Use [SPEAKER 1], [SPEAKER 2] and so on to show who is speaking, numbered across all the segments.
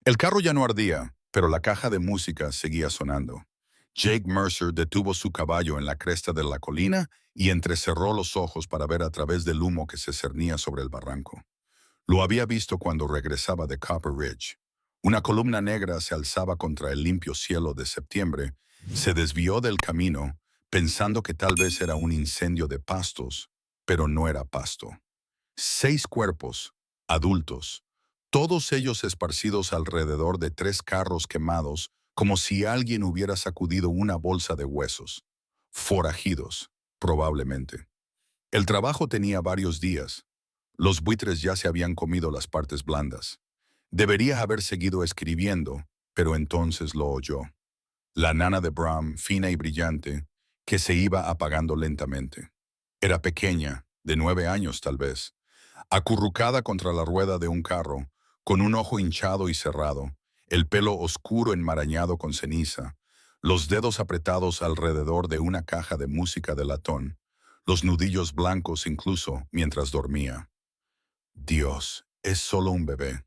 [SPEAKER 1] El carro ya no ardía, pero la caja de música seguía sonando. Jake Mercer detuvo su caballo en la cresta de la colina y entrecerró los ojos para ver a través del humo que se cernía sobre el barranco. Lo había visto cuando regresaba de Copper Ridge. Una columna negra se alzaba contra el limpio cielo de septiembre. Se desvió del camino, pensando que tal vez era un incendio de pastos, pero no era pasto. 6 cuerpos, adultos, todos ellos esparcidos alrededor de 3 carros quemados, como si alguien hubiera sacudido una bolsa de huesos. Forajidos, probablemente. El trabajo tenía varios días. Los buitres ya se habían comido las partes blandas. Debería haber seguido escribiendo, pero entonces lo oyó. La nana de Bram, fina y brillante, que se iba apagando lentamente. Era pequeña, de 9 años tal vez, acurrucada contra la rueda de un carro, con un ojo hinchado y cerrado, el pelo oscuro enmarañado con ceniza, los dedos apretados alrededor de una caja de música de latón, los nudillos blancos incluso mientras dormía. Dios, es solo un bebé.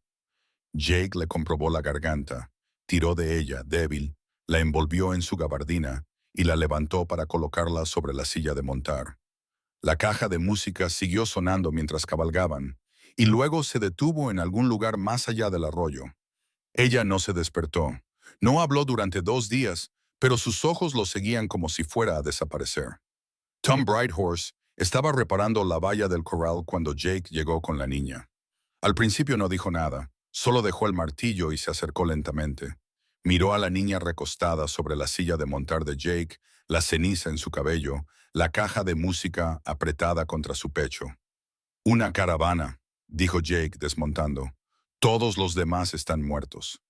[SPEAKER 1] Jake le comprobó la garganta, tiró de ella, débil, la envolvió en su gabardina y la levantó para colocarla sobre la silla de montar. La caja de música siguió sonando mientras cabalgaban, y luego se detuvo en algún lugar más allá del arroyo. Ella no se despertó. No habló durante 2 días, pero sus ojos lo seguían como si fuera a desaparecer. Tom Brighthorse estaba reparando la valla del corral cuando Jake llegó con la niña. Al principio no dijo nada, solo dejó el martillo y se acercó lentamente. Miró a la niña recostada sobre la silla de montar de Jake, la ceniza en su cabello, la caja de música apretada contra su pecho. Una caravana, dijo Jake desmontando. Todos los demás están muertos.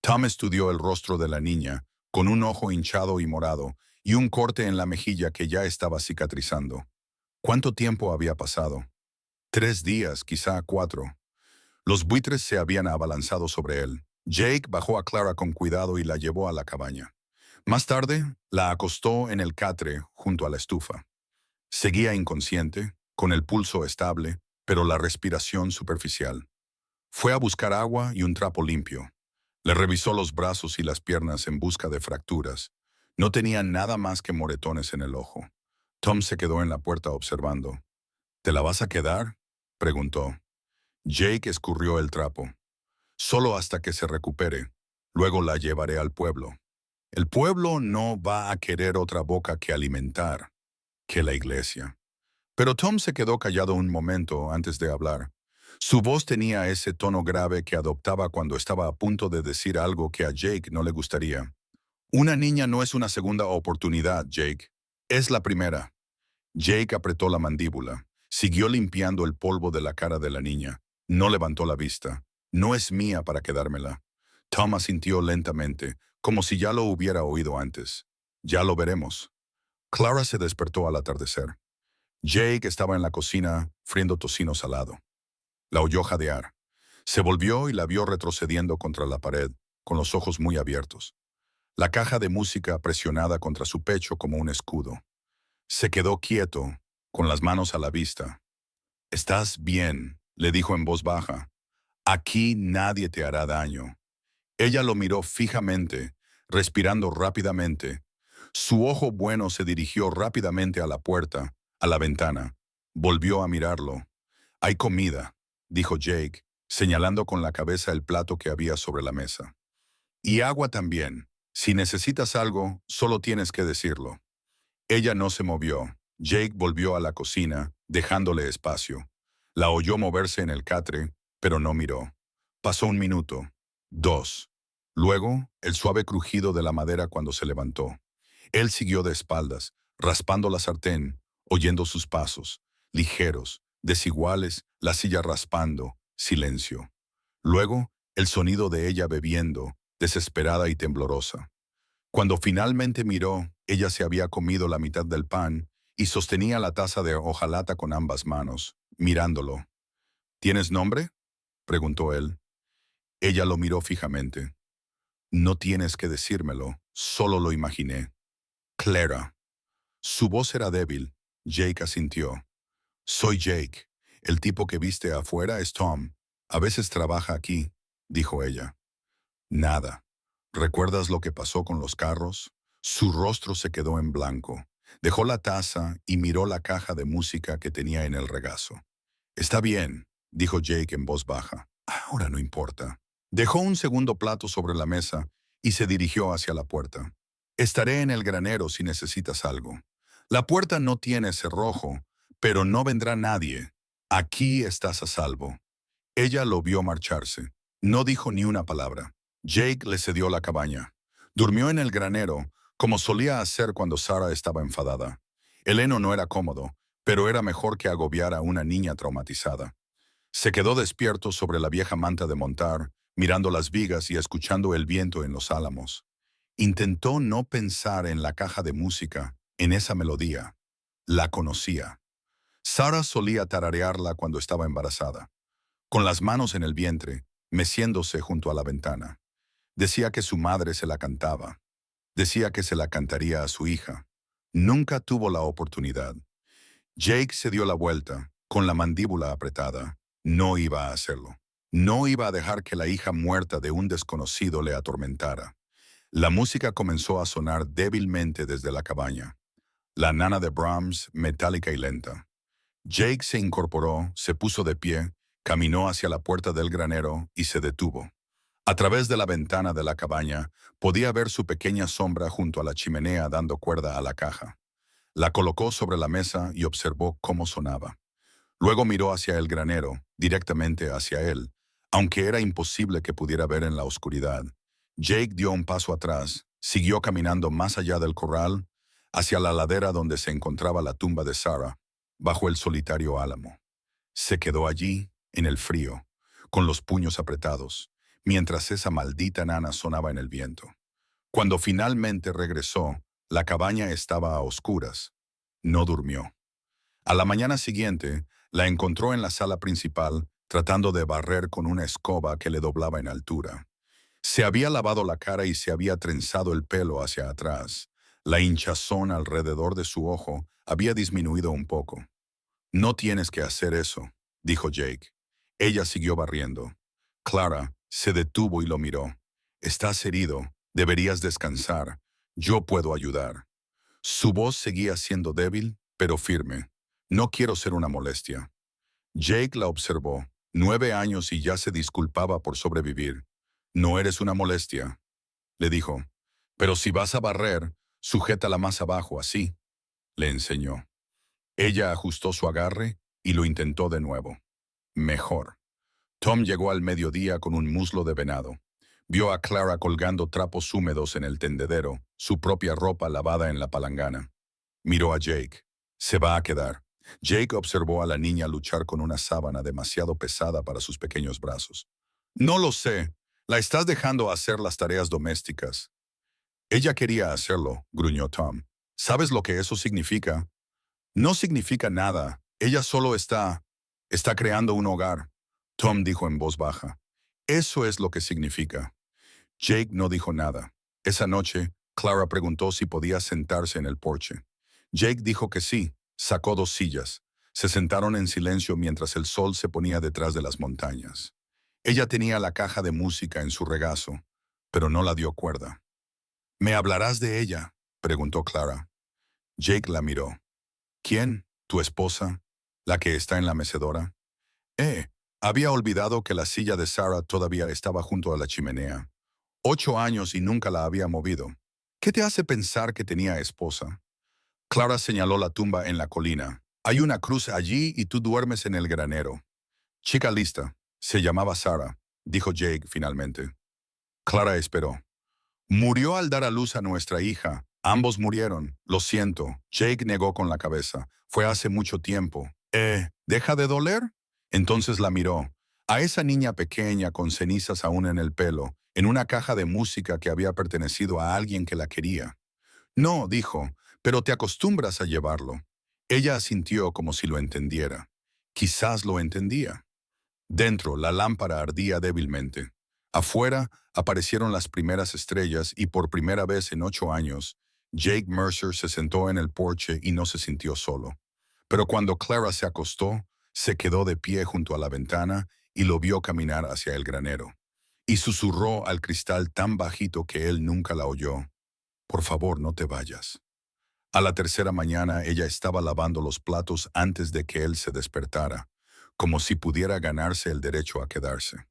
[SPEAKER 1] Tom estudió el rostro de la niña, con un ojo hinchado y morado, y un corte en la mejilla que ya estaba cicatrizando. ¿Cuánto tiempo había pasado? 3 días, quizá 4. Los buitres se habían abalanzado sobre él. Jake bajó a Clara con cuidado y la llevó a la cabaña. Más tarde, la acostó en el catre junto a la estufa. Seguía inconsciente, con el pulso estable, pero la respiración superficial. Fue a buscar agua y un trapo limpio. Le revisó los brazos y las piernas en busca de fracturas. No tenía nada más que moretones en el ojo. Tom se quedó en la puerta observando. ¿Te la vas a quedar?, preguntó. Jake escurrió el trapo. Solo hasta que se recupere. Luego la llevaré al pueblo. El pueblo no va a querer otra boca que alimentar que la iglesia. Pero Tom se quedó callado un momento antes de hablar. Su voz tenía ese tono grave que adoptaba cuando estaba a punto de decir algo que a Jake no le gustaría. Una niña no es una segunda oportunidad, Jake. Es la primera. Jake apretó la mandíbula. Siguió limpiando el polvo de la cara de la niña. No levantó la vista. No es mía para quedármela. Tom asintió lentamente, como si ya lo hubiera oído antes. Ya lo veremos. Clara se despertó al atardecer. Jake estaba en la cocina, friendo tocino salado. La oyó jadear. Se volvió y la vio retrocediendo contra la pared, con los ojos muy abiertos. La caja de música presionada contra su pecho como un escudo. Se quedó quieto, con las manos a la vista. «Estás bien», le dijo en voz baja. «Aquí nadie te hará daño». Ella lo miró fijamente, respirando rápidamente. Su ojo bueno se dirigió rápidamente a la puerta, a la ventana. Volvió a mirarlo. «Hay comida», dijo Jake, señalando con la cabeza el plato que había sobre la mesa. «Y agua también. Si necesitas algo, solo tienes que decirlo». Ella no se movió. Jake volvió a la cocina, dejándole espacio. La oyó moverse en el catre, pero no miró. Pasó 1 minuto, 2. Luego, el suave crujido de la madera cuando se levantó. Él siguió de espaldas, raspando la sartén, oyendo sus pasos, ligeros, desiguales, la silla raspando, silencio. Luego, el sonido de ella bebiendo, desesperada y temblorosa. Cuando finalmente miró, ella se había comido la mitad del pan y sostenía la taza de hojalata con ambas manos, mirándolo. «¿Tienes nombre?», preguntó él. Ella lo miró fijamente. «No tienes que decírmelo, solo lo imaginé». «Clara». Su voz era débil. Jake asintió. «Soy Jake. El tipo que viste afuera es Tom. A veces trabaja aquí», dijo ella. Nada. ¿Recuerdas lo que pasó con los carros? Su rostro se quedó en blanco. Dejó la taza y miró la caja de música que tenía en el regazo. Está bien, dijo Jake en voz baja. Ahora no importa. Dejó un segundo plato sobre la mesa y se dirigió hacia la puerta. Estaré en el granero si necesitas algo. La puerta no tiene cerrojo, pero no vendrá nadie. Aquí estás a salvo. Ella lo vio marcharse. No dijo ni una palabra. Jake le cedió la cabaña. Durmió en el granero, como solía hacer cuando Sarah estaba enfadada. El heno no era cómodo, pero era mejor que agobiar a una niña traumatizada. Se quedó despierto sobre la vieja manta de montar, mirando las vigas y escuchando el viento en los álamos. Intentó no pensar en la caja de música, en esa melodía. La conocía. Sarah solía tararearla cuando estaba embarazada, con las manos en el vientre, meciéndose junto a la ventana. Decía que su madre se la cantaba. Decía que se la cantaría a su hija. Nunca tuvo la oportunidad. Jake se dio la vuelta, con la mandíbula apretada. No iba a hacerlo. No iba a dejar que la hija muerta de un desconocido le atormentara. La música comenzó a sonar débilmente desde la cabaña. La nana de Brahms, metálica y lenta. Jake se incorporó, se puso de pie, caminó hacia la puerta del granero y se detuvo. A través de la ventana de la cabaña, podía ver su pequeña sombra junto a la chimenea dando cuerda a la caja. La colocó sobre la mesa y observó cómo sonaba. Luego miró hacia el granero, directamente hacia él, aunque era imposible que pudiera ver en la oscuridad. Jake dio un paso atrás, siguió caminando más allá del corral, hacia la ladera donde se encontraba la tumba de Sarah, bajo el solitario álamo. Se quedó allí, en el frío, con los puños apretados, mientras esa maldita nana sonaba en el viento. Cuando finalmente regresó, la cabaña estaba a oscuras. No durmió. A la mañana siguiente, la encontró en la sala principal, tratando de barrer con una escoba que le doblaba en altura. Se había lavado la cara y se había trenzado el pelo hacia atrás. La hinchazón alrededor de su ojo había disminuido un poco. No tienes que hacer eso, dijo Jake. Ella siguió barriendo. Clara se detuvo y lo miró. Estás herido, deberías descansar. Yo puedo ayudar. Su voz seguía siendo débil, pero firme. No quiero ser una molestia. Jake la observó. 9 años y ya se disculpaba por sobrevivir. No eres una molestia, le dijo. Pero si vas a barrer, sujétala más abajo, así, le enseñó. Ella ajustó su agarre y lo intentó de nuevo. Mejor. Tom llegó al mediodía con un muslo de venado. Vio a Clara colgando trapos húmedos en el tendedero, su propia ropa lavada en la palangana. Miró a Jake. Se va a quedar. Jake observó a la niña luchar con una sábana demasiado pesada para sus pequeños brazos. No lo sé. La estás dejando hacer las tareas domésticas. Ella quería hacerlo, gruñó Tom. ¿Sabes lo que eso significa? No significa nada. Ella solo está creando un hogar. Tom dijo en voz baja. Eso es lo que significa. Jake no dijo nada. Esa noche, Clara preguntó si podía sentarse en el porche. Jake dijo que sí. Sacó 2 sillas. Se sentaron en silencio mientras el sol se ponía detrás de las montañas. Ella tenía la caja de música en su regazo, pero no la dio cuerda. ¿Me hablarás de ella?, preguntó Clara. Jake la miró. ¿Quién? ¿Tu esposa? ¿La que está en la mecedora? Había olvidado que la silla de Sarah todavía estaba junto a la chimenea. 8 años y nunca la había movido. ¿Qué te hace pensar que tenía esposa? Clara señaló la tumba en la colina. Hay una cruz allí y tú duermes en el granero. Chica lista. Se llamaba Sarah, dijo Jake finalmente. Clara esperó. Murió al dar a luz a nuestra hija. Ambos murieron. Lo siento. Jake negó con la cabeza. Fue hace mucho tiempo. ¿Deja de doler? Entonces la miró. A esa niña pequeña con cenizas aún en el pelo, en una caja de música que había pertenecido a alguien que la quería. No, dijo, pero te acostumbras a llevarlo. Ella asintió como si lo entendiera. Quizás lo entendía. Dentro, la lámpara ardía débilmente. Afuera, aparecieron las primeras estrellas y por primera vez en 8 años, Jake Mercer se sentó en el porche y no se sintió solo. Pero cuando Clara se acostó, se quedó de pie junto a la ventana y lo vio caminar hacia el granero. y susurró al cristal tan bajito que él nunca la oyó. Por favor, no te vayas. A la tercera mañana ella estaba lavando los platos antes de que él se despertara, como si pudiera ganarse el derecho a quedarse.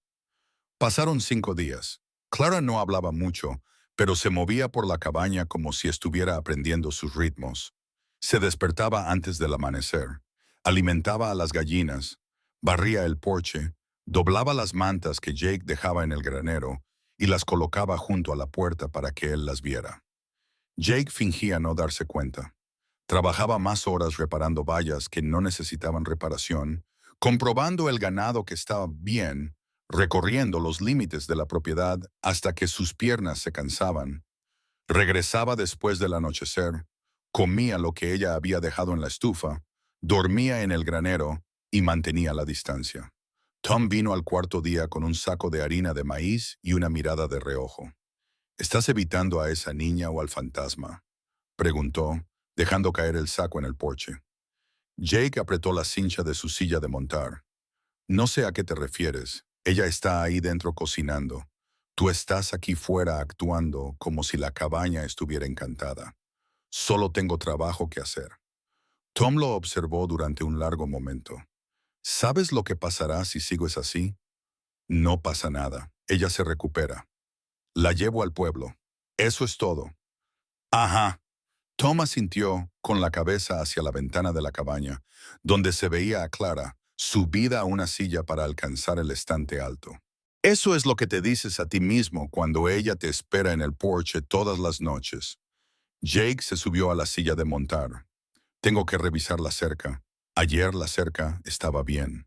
[SPEAKER 1] Pasaron 5 días. Clara no hablaba mucho, pero se movía por la cabaña como si estuviera aprendiendo sus ritmos. Se despertaba antes del amanecer, alimentaba a las gallinas, barría el porche, doblaba las mantas que Jake dejaba en el granero y las colocaba junto a la puerta para que él las viera. Jake fingía no darse cuenta. Trabajaba más horas reparando vallas que no necesitaban reparación, comprobando el ganado que estaba bien, recorriendo los límites de la propiedad hasta que sus piernas se cansaban. Regresaba después del anochecer, comía lo que ella había dejado en la estufa, dormía en el granero y mantenía la distancia. Tom vino al cuarto día con un saco de harina de maíz y una mirada de reojo. ¿Estás evitando a esa niña o al fantasma?, preguntó, dejando caer el saco en el porche. Jake apretó la cincha de su silla de montar. No sé a qué te refieres. Ella está ahí dentro cocinando. Tú estás aquí fuera actuando como si la cabaña estuviera encantada. Solo tengo trabajo que hacer. Tom lo observó durante un largo momento. ¿Sabes lo que pasará si sigues así? No pasa nada. Ella se recupera. La llevo al pueblo. Eso es todo. Ajá. Tom asintió con la cabeza hacia la ventana de la cabaña, donde se veía a Clara, subida a una silla para alcanzar el estante alto. Eso es lo que te dices a ti mismo cuando ella te espera en el porche todas las noches. Jake se subió a la silla de montar. Tengo que revisar la cerca. Ayer la cerca estaba bien.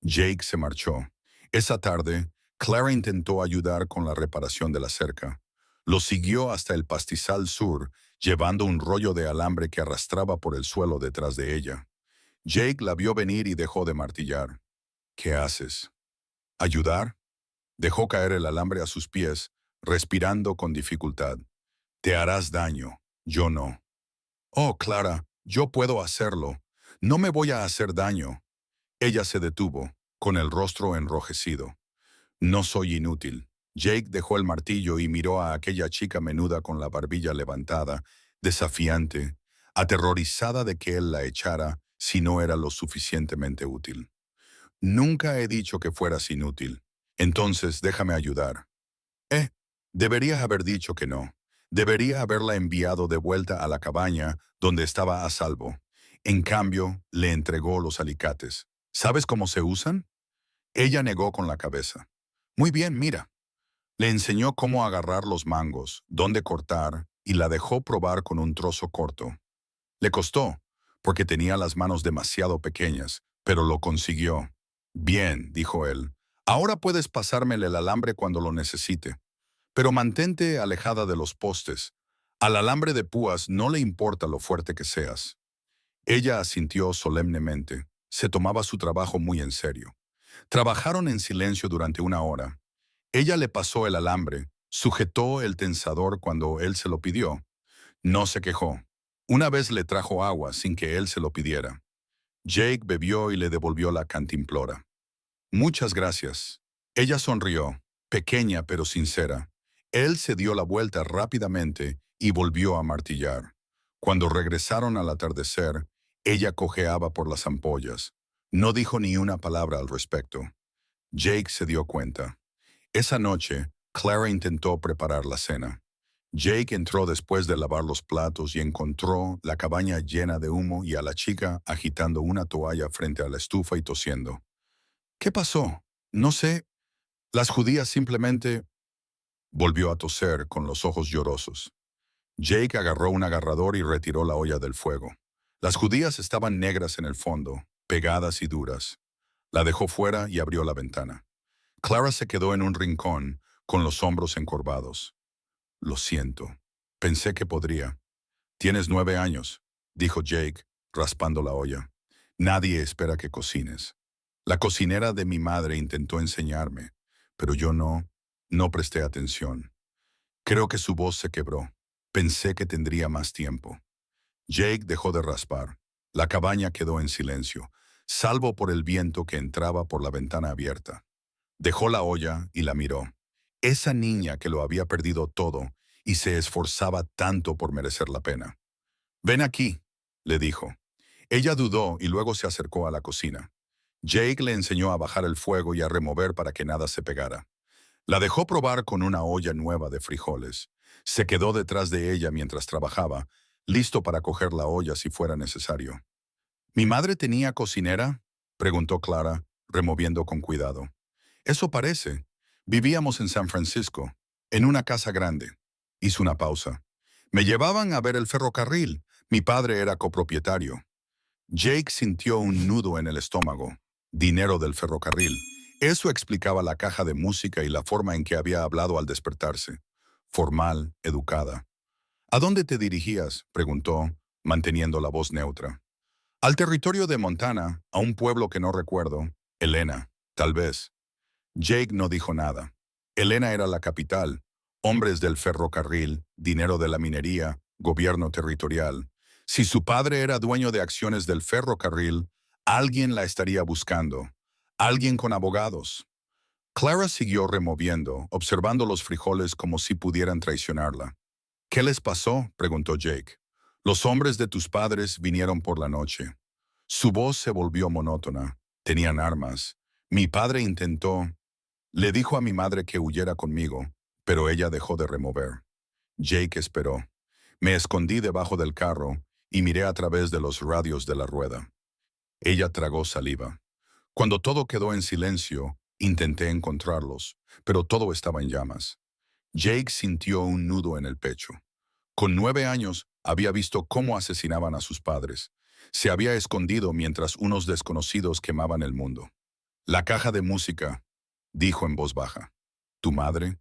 [SPEAKER 1] Jake se marchó. Esa tarde, Clara intentó ayudar con la reparación de la cerca. Lo siguió hasta el pastizal sur, llevando un rollo de alambre que arrastraba por el suelo detrás de ella. Jake la vio venir y dejó de martillar. ¿Qué haces? ¿Ayudar? Dejó caer el alambre a sus pies, respirando con dificultad. Te harás daño, yo no. Oh, Clara, yo puedo hacerlo. No me voy a hacer daño. Ella se detuvo, con el rostro enrojecido. No soy inútil. Jake dejó el martillo y miró a aquella chica menuda con la barbilla levantada, desafiante, aterrorizada de que él la echara si no era lo suficientemente útil. Nunca he dicho que fueras inútil. Entonces déjame ayudar. Eh, deberías haber dicho que no. Debería haberla enviado de vuelta a la cabaña donde estaba a salvo. En cambio, le entregó los alicates. ¿Sabes cómo se usan? Ella negó con la cabeza. Muy bien, mira. Le enseñó cómo agarrar los mangos, dónde cortar, y la dejó probar con un trozo corto. Le costó, porque tenía las manos demasiado pequeñas, pero lo consiguió. Bien, dijo él. Ahora puedes pasármele el alambre cuando lo necesite. Pero mantente alejada de los postes. Al alambre de púas no le importa lo fuerte que seas. Ella asintió solemnemente. Se tomaba su trabajo muy en serio. Trabajaron en silencio durante una hora. Ella le pasó el alambre, sujetó el tensador cuando él se lo pidió. No se quejó. Una vez le trajo agua sin que él se lo pidiera. Jake bebió y le devolvió la cantimplora. Muchas gracias. Ella sonrió, pequeña pero sincera. Él se dio la vuelta rápidamente y volvió a martillar. Cuando regresaron al atardecer, ella cojeaba por las ampollas. No dijo ni una palabra al respecto. Jake se dio cuenta. Esa noche, Clara intentó preparar la cena. Jake entró después de lavar los platos y encontró la cabaña llena de humo y a la chica agitando una toalla frente a la estufa y tosiendo. ¿Qué pasó? No sé. Las judías simplemente... Volvió a toser con los ojos llorosos. Jake agarró un agarrador y retiró la olla del fuego. Las judías estaban negras en el fondo, pegadas y duras. La dejó fuera y abrió la ventana. Clara se quedó en un rincón, con los hombros encorvados. Lo siento. Pensé que podría. Tienes 9 años, dijo Jake, raspando la olla. Nadie espera que cocines. La cocinera de mi madre intentó enseñarme, pero yo no presté atención. Creo que su voz se quebró. Pensé que tendría más tiempo. Jake dejó de raspar. La cabaña quedó en silencio, salvo por el viento que entraba por la ventana abierta. Dejó la olla y la miró. Esa niña que lo había perdido todo y se esforzaba tanto por merecer la pena. «Ven aquí», le dijo. Ella dudó y luego se acercó a la cocina. Jake le enseñó a bajar el fuego y a remover para que nada se pegara. La dejó probar con una olla nueva de frijoles. Se quedó detrás de ella mientras trabajaba, listo para coger la olla si fuera necesario. ¿Mi madre tenía cocinera?, preguntó Clara, removiendo con cuidado. Eso parece. Vivíamos en San Francisco, en una casa grande. Hizo una pausa. Me llevaban a ver el ferrocarril. Mi padre era copropietario. Jake sintió un nudo en el estómago. Dinero del ferrocarril. Eso explicaba la caja de música y la forma en que había hablado al despertarse. Formal, educada. ¿A dónde te dirigías?, preguntó, manteniendo la voz neutra. Al territorio de Montana, a un pueblo que no recuerdo. Helena, tal vez. Jake no dijo nada. Helena era la capital. Hombres del ferrocarril, dinero de la minería, gobierno territorial. Si su padre era dueño de acciones del ferrocarril, alguien la estaría buscando. Alguien con abogados. Clara siguió removiendo, observando los frijoles como si pudieran traicionarla. ¿Qué les pasó?, preguntó Jake. Los hombres de tus padres vinieron por la noche. Su voz se volvió monótona. Tenían armas. Mi padre intentó. Le dijo a mi madre que huyera conmigo, pero ella dejó de remover. Jake esperó. Me escondí debajo del carro y miré a través de los radios de la rueda. Ella tragó saliva. Cuando todo quedó en silencio, intenté encontrarlos, pero todo estaba en llamas. Jake sintió un nudo en el pecho. Con 9 años, había visto cómo asesinaban a sus padres. Se había escondido mientras unos desconocidos quemaban el mundo. La caja de música, dijo en voz baja. ¿Tu madre?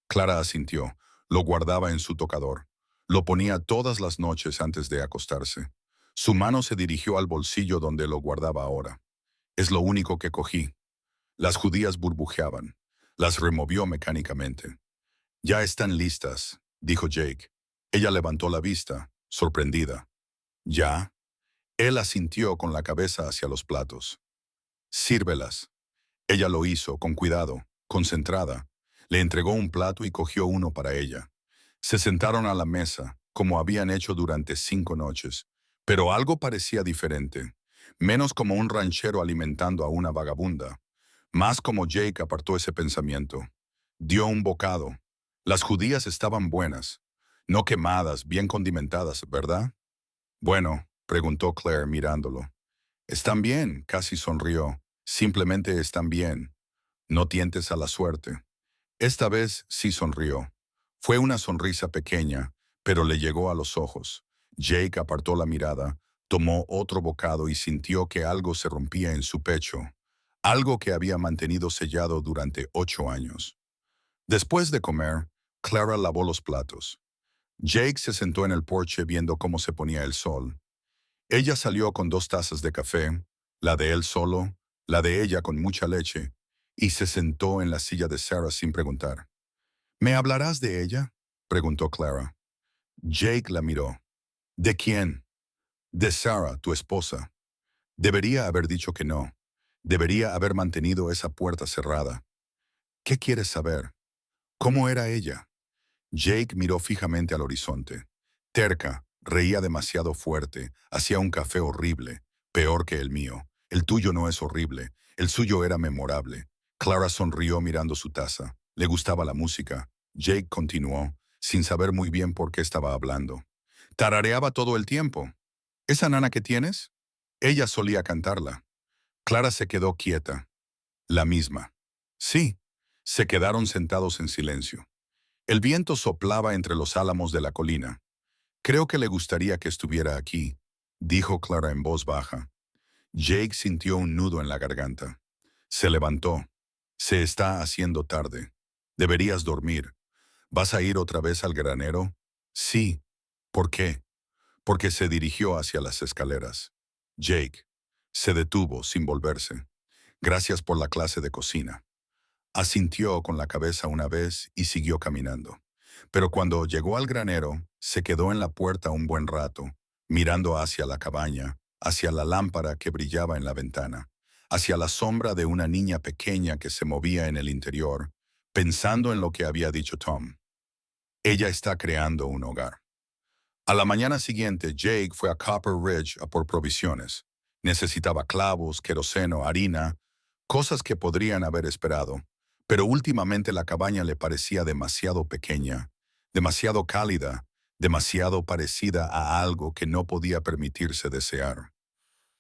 [SPEAKER 1] Clara asintió. Lo guardaba en su tocador. Lo ponía todas las noches antes de acostarse. Su mano se dirigió al bolsillo donde lo guardaba ahora. Es lo único que cogí. Las judías burbujeaban. Las removió mecánicamente. Ya están listas, dijo Jake. Ella levantó la vista, sorprendida. ¿Ya? Él asintió con la cabeza hacia los platos. Sírvelas. Ella lo hizo, con cuidado, concentrada. Le entregó un plato y cogió uno para ella. Se sentaron a la mesa, como habían hecho durante 5 noches. Pero algo parecía diferente. Menos como un ranchero alimentando a una vagabunda. Más como Jake apartó ese pensamiento. Dio un bocado. Las judías estaban buenas. No quemadas, bien condimentadas, ¿verdad? Bueno, preguntó Claire mirándolo. Están bien, casi sonrió. Simplemente están bien. No tientes a la suerte. Esta vez sí sonrió. Fue una sonrisa pequeña, pero le llegó a los ojos. Jake apartó la mirada, tomó otro bocado y sintió que algo se rompía en su pecho. Algo que había mantenido sellado durante 8 años. Después de comer, Clara lavó los platos. Jake se sentó en el porche viendo cómo se ponía el sol. Ella salió con 2 tazas de café, la de él solo, la de ella con mucha leche, y se sentó en la silla de Sarah sin preguntar. ¿Me hablarás de ella?, preguntó Clara. Jake la miró. ¿De quién? De Sarah, tu esposa. Debería haber dicho que no. Debería haber mantenido esa puerta cerrada. ¿Qué quieres saber? ¿Cómo era ella? Jake miró fijamente al horizonte. Terca, reía demasiado fuerte, hacía un café horrible, peor que el mío. El tuyo no es horrible, el suyo era memorable. Clara sonrió mirando su taza. Le gustaba la música. Jake continuó, sin saber muy bien por qué estaba hablando. Tarareaba todo el tiempo. ¿Esa nana que tienes? Ella solía cantarla. Clara se quedó quieta. La misma. Sí. Se quedaron sentados en silencio. El viento soplaba entre los álamos de la colina. Creo que le gustaría que estuviera aquí, dijo Clara en voz baja. Jake sintió un nudo en la garganta. Se levantó. Se está haciendo tarde. Deberías dormir. ¿Vas a ir otra vez al granero? Sí. ¿Por qué? Porque se dirigió hacia las escaleras. Jake se detuvo sin volverse. Gracias por la clase de cocina. Asintió con la cabeza una vez y siguió caminando. Pero cuando llegó al granero, se quedó en la puerta un buen rato, mirando hacia la cabaña, hacia la lámpara que brillaba en la ventana, hacia la sombra de una niña pequeña que se movía en el interior, pensando en lo que había dicho Tom. Ella está creando un hogar. A la mañana siguiente, Jake fue a Copper Ridge a por provisiones. Necesitaba clavos, queroseno, harina, cosas que podrían haber esperado, pero últimamente la cabaña le parecía demasiado pequeña, demasiado cálida, demasiado parecida a algo que no podía permitirse desear.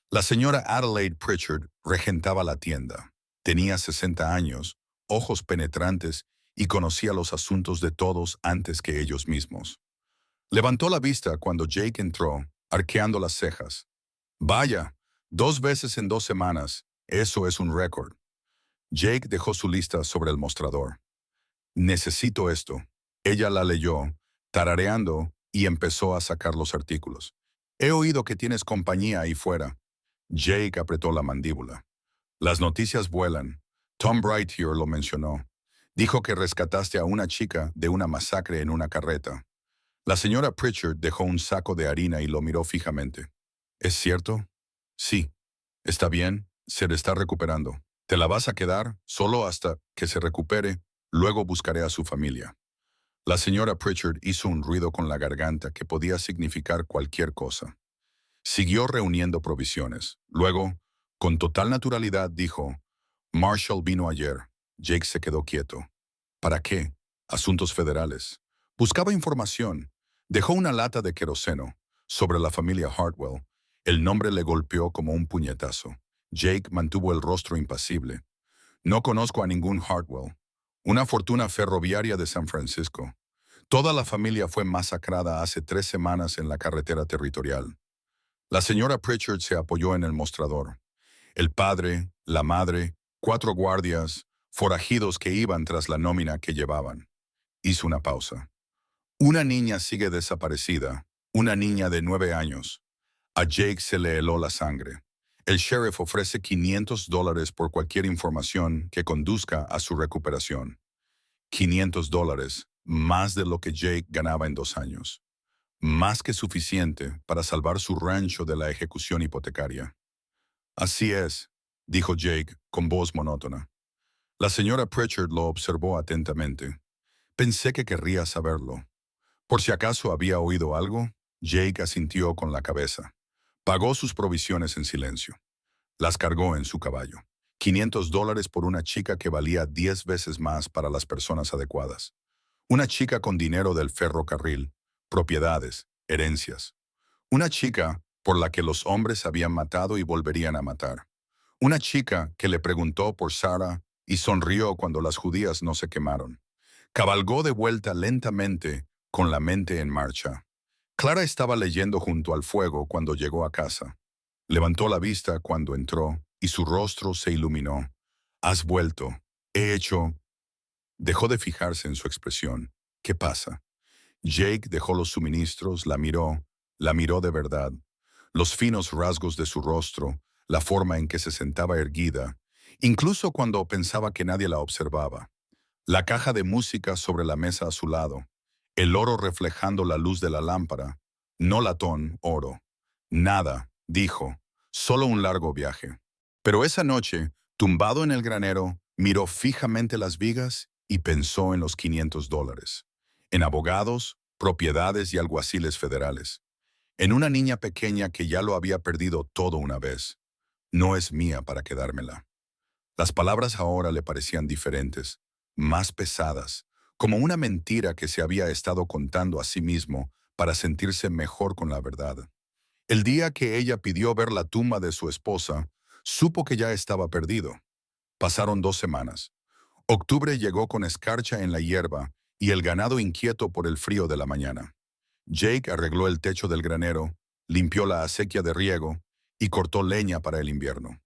[SPEAKER 1] La señora Adelaide Pritchard regentaba la tienda. Tenía 60 años, ojos penetrantes y conocía los asuntos de todos antes que ellos mismos. Levantó la vista cuando Jake entró, arqueando las cejas. Vaya, 2 veces en 2 semanas, eso es un récord. Jake dejó su lista sobre el mostrador. Necesito esto. Ella la leyó, tarareando, y empezó a sacar los artículos. He oído que tienes compañía ahí fuera. Jake apretó la mandíbula. Las noticias vuelan. Tom Brightier lo mencionó. Dijo que rescataste a una chica de una masacre en una carreta. La señora Pritchard dejó un saco de harina y lo miró fijamente. ¿Es cierto? Sí. Está bien, se le está recuperando. Te la vas a quedar solo hasta que se recupere, luego buscaré a su familia. La señora Pritchard hizo un ruido con la garganta que podía significar cualquier cosa. Siguió reuniendo provisiones. Luego, con total naturalidad, dijo, Marshall vino ayer. Jake se quedó quieto. ¿Para qué? Asuntos federales. Buscaba información. Dejó una lata de queroseno sobre la familia Hartwell. El nombre le golpeó como un puñetazo. Jake mantuvo el rostro impasible. No conozco a ningún Hartwell. Una fortuna ferroviaria de San Francisco. Toda la familia fue masacrada hace 3 semanas en la carretera territorial. La señora Pritchard se apoyó en el mostrador. El padre, la madre, 4 guardias, forajidos que iban tras la nómina que llevaban. Hizo una pausa. Una niña sigue desaparecida, una niña de 9 años. A Jake se le heló la sangre. El sheriff ofrece $500 por cualquier información que conduzca a su recuperación. $500, más de lo que Jake ganaba en 2 años. Más que suficiente para salvar su rancho de la ejecución hipotecaria. Así es, dijo Jake con voz monótona. La señora Pritchard lo observó atentamente. Pensé que querría saberlo. Por si acaso había oído algo, Jake asintió con la cabeza. Pagó sus provisiones en silencio. Las cargó en su caballo. $500 por una chica que valía 10 veces más para las personas adecuadas. Una chica con dinero del ferrocarril, propiedades, herencias. Una chica por la que los hombres habían matado y volverían a matar. Una chica que le preguntó por Sara y sonrió cuando las judías no se quemaron. Cabalgó de vuelta lentamente, con la mente en marcha. Clara estaba leyendo junto al fuego cuando llegó a casa. Levantó la vista cuando entró y su rostro se iluminó. Has vuelto. He hecho... Dejó de fijarse en su expresión. ¿Qué pasa? Jake dejó los suministros, la miró de verdad. Los finos rasgos de su rostro, la forma en que se sentaba erguida, incluso cuando pensaba que nadie la observaba. La caja de música sobre la mesa a su lado, el oro reflejando la luz de la lámpara, no latón, oro. Nada, dijo, solo un largo viaje. Pero esa noche, tumbado en el granero, miró fijamente las vigas y pensó en los $500, en abogados, propiedades y alguaciles federales, en una niña pequeña que ya lo había perdido todo una vez. No es mía para quedármela. Las palabras ahora le parecían diferentes, más pesadas, como una mentira que se había estado contando a sí mismo para sentirse mejor con la verdad. El día que ella pidió ver la tumba de su esposa, supo que ya estaba perdido. Pasaron 2 semanas. Octubre llegó con escarcha en la hierba y el ganado inquieto por el frío de la mañana. Jake arregló el techo del granero, limpió la acequia de riego y cortó leña para el invierno.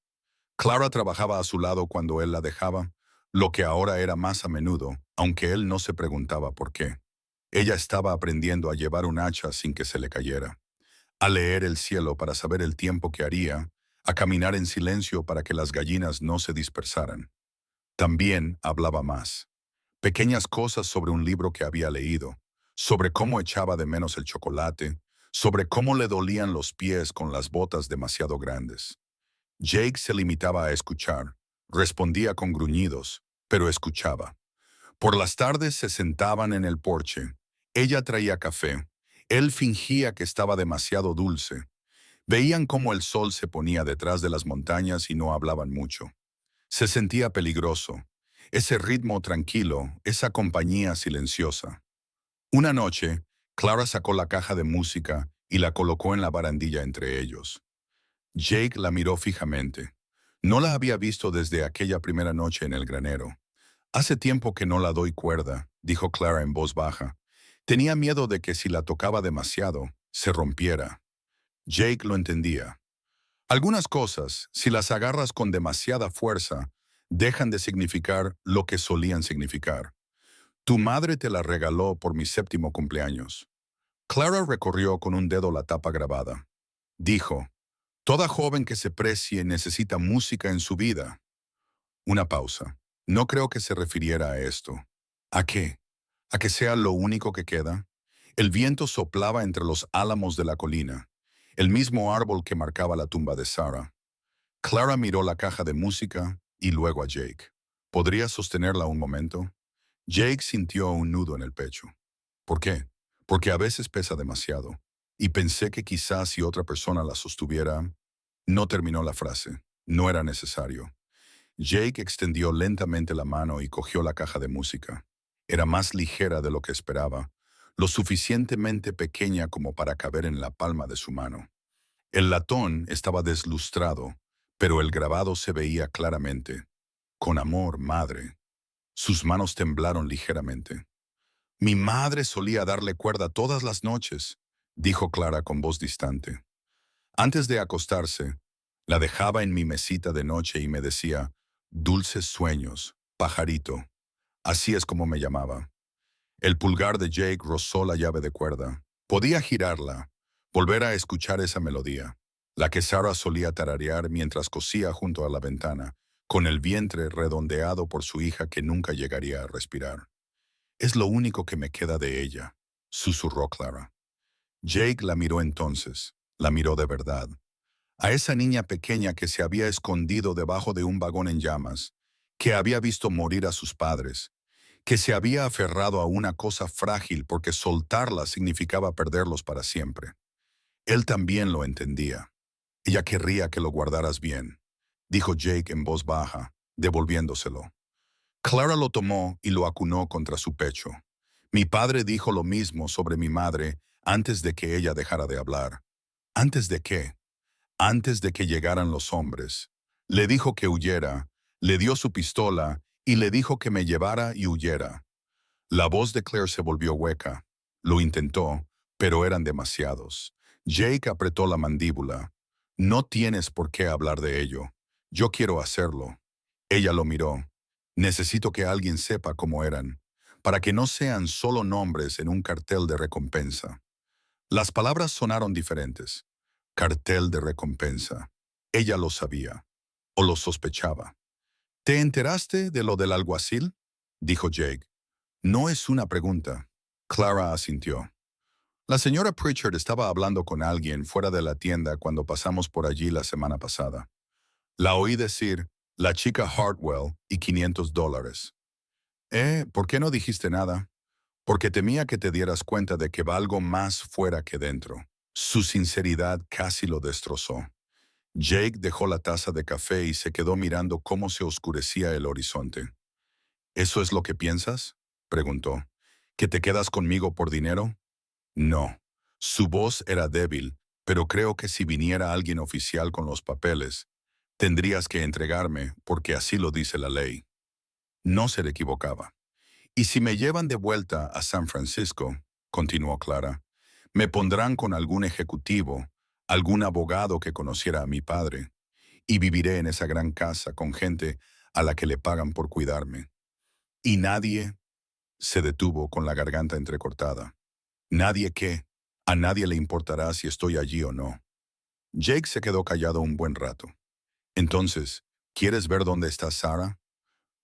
[SPEAKER 1] Clara trabajaba a su lado cuando él la dejaba, lo que ahora era más a menudo, aunque él no se preguntaba por qué. Ella estaba aprendiendo a llevar un hacha sin que se le cayera, a leer el cielo para saber el tiempo que haría, a caminar en silencio para que las gallinas no se dispersaran. También hablaba más. Pequeñas cosas sobre un libro que había leído, sobre cómo echaba de menos el chocolate, sobre cómo le dolían los pies con las botas demasiado grandes. Jake se limitaba a escuchar, respondía con gruñidos, pero escuchaba. Por las tardes se sentaban en el porche. Ella traía café. Él fingía que estaba demasiado dulce. Veían cómo el sol se ponía detrás de las montañas y no hablaban mucho. Se sentía peligroso. Ese ritmo tranquilo, esa compañía silenciosa. Una noche, Clara sacó la caja de música y la colocó en la barandilla entre ellos. Jake la miró fijamente. No la había visto desde aquella primera noche en el granero. Hace tiempo que no la doy cuerda, dijo Clara en voz baja. Tenía miedo de que si la tocaba demasiado, se rompiera. Jake lo entendía. Algunas cosas, si las agarras con demasiada fuerza, dejan de significar lo que solían significar. Tu madre te la regaló por mi 7º cumpleaños. Clara recorrió con un dedo la tapa grabada. Dijo, toda joven que se precie necesita música en su vida. Una pausa. No creo que se refiriera a esto. ¿A qué? ¿A que sea lo único que queda? El viento soplaba entre los álamos de la colina, el mismo árbol que marcaba la tumba de Sarah. Clara miró la caja de música y luego a Jake. ¿Podría sostenerla un momento? Jake sintió un nudo en el pecho. ¿Por qué? Porque a veces pesa demasiado. Y pensé que quizás si otra persona la sostuviera... No terminó la frase. No era necesario. Jake extendió lentamente la mano y cogió la caja de música. Era más ligera de lo que esperaba, lo suficientemente pequeña como para caber en la palma de su mano. El latón estaba deslustrado, pero el grabado se veía claramente. Con amor, madre. Sus manos temblaron ligeramente. Mi madre solía darle cuerda todas las noches, dijo Clara con voz distante. Antes de acostarse, la dejaba en mi mesita de noche y me decía, dulces sueños, pajarito. Así es como me llamaba. El pulgar de Jake rozó la llave de cuerda. Podía girarla, volver a escuchar esa melodía, la que Sarah solía tararear mientras cosía junto a la ventana, con el vientre redondeado por su hija que nunca llegaría a respirar. Es lo único que me queda de ella, susurró Clara. Jake la miró entonces, la miró de verdad. A esa niña pequeña que se había escondido debajo de un vagón en llamas, que había visto morir a sus padres, que se había aferrado a una cosa frágil porque soltarla significaba perderlos para siempre. Él también lo entendía. Ella querría que lo guardaras bien, dijo Jake en voz baja, devolviéndoselo. Clara lo tomó y lo acunó contra su pecho. Mi padre dijo lo mismo sobre mi madre antes de que ella dejara de hablar. ¿Antes de qué? Antes de que llegaran los hombres. Le dijo que huyera, le dio su pistola y le dijo que me llevara y huyera. La voz de Claire se volvió hueca. Lo intentó, pero eran demasiados. Jake apretó la mandíbula. No tienes por qué hablar de ello. Yo quiero hacerlo. Ella lo miró. Necesito que alguien sepa cómo eran, para que no sean solo nombres en un cartel de recompensa. Las palabras sonaron diferentes. Cartel de recompensa. Ella lo sabía, o lo sospechaba. ¿Te enteraste de lo del alguacil? Dijo Jake. No es una pregunta. Clara asintió. La señora Pritchard estaba hablando con alguien fuera de la tienda cuando pasamos por allí la semana pasada. La oí decir, la chica Hartwell y $500. ¿Por qué no dijiste nada? Porque temía que te dieras cuenta de que valgo más fuera que dentro. Su sinceridad casi lo destrozó. Jake dejó la taza de café y se quedó mirando cómo se oscurecía el horizonte. ¿Eso es lo que piensas? Preguntó. ¿Que te quedas conmigo por dinero? No. Su voz era débil, pero creo que si viniera alguien oficial con los papeles, tendrías que entregarme porque así lo dice la ley. No se le equivocaba. Y si me llevan de vuelta a San Francisco, continuó Clara, me pondrán con algún ejecutivo, algún abogado que conociera a mi padre, y viviré en esa gran casa con gente a la que le pagan por cuidarme. Y nadie se detuvo con la garganta entrecortada. Nadie qué, a nadie le importará si estoy allí o no. Jake se quedó callado un buen rato. Entonces, ¿quieres ver dónde está Sarah?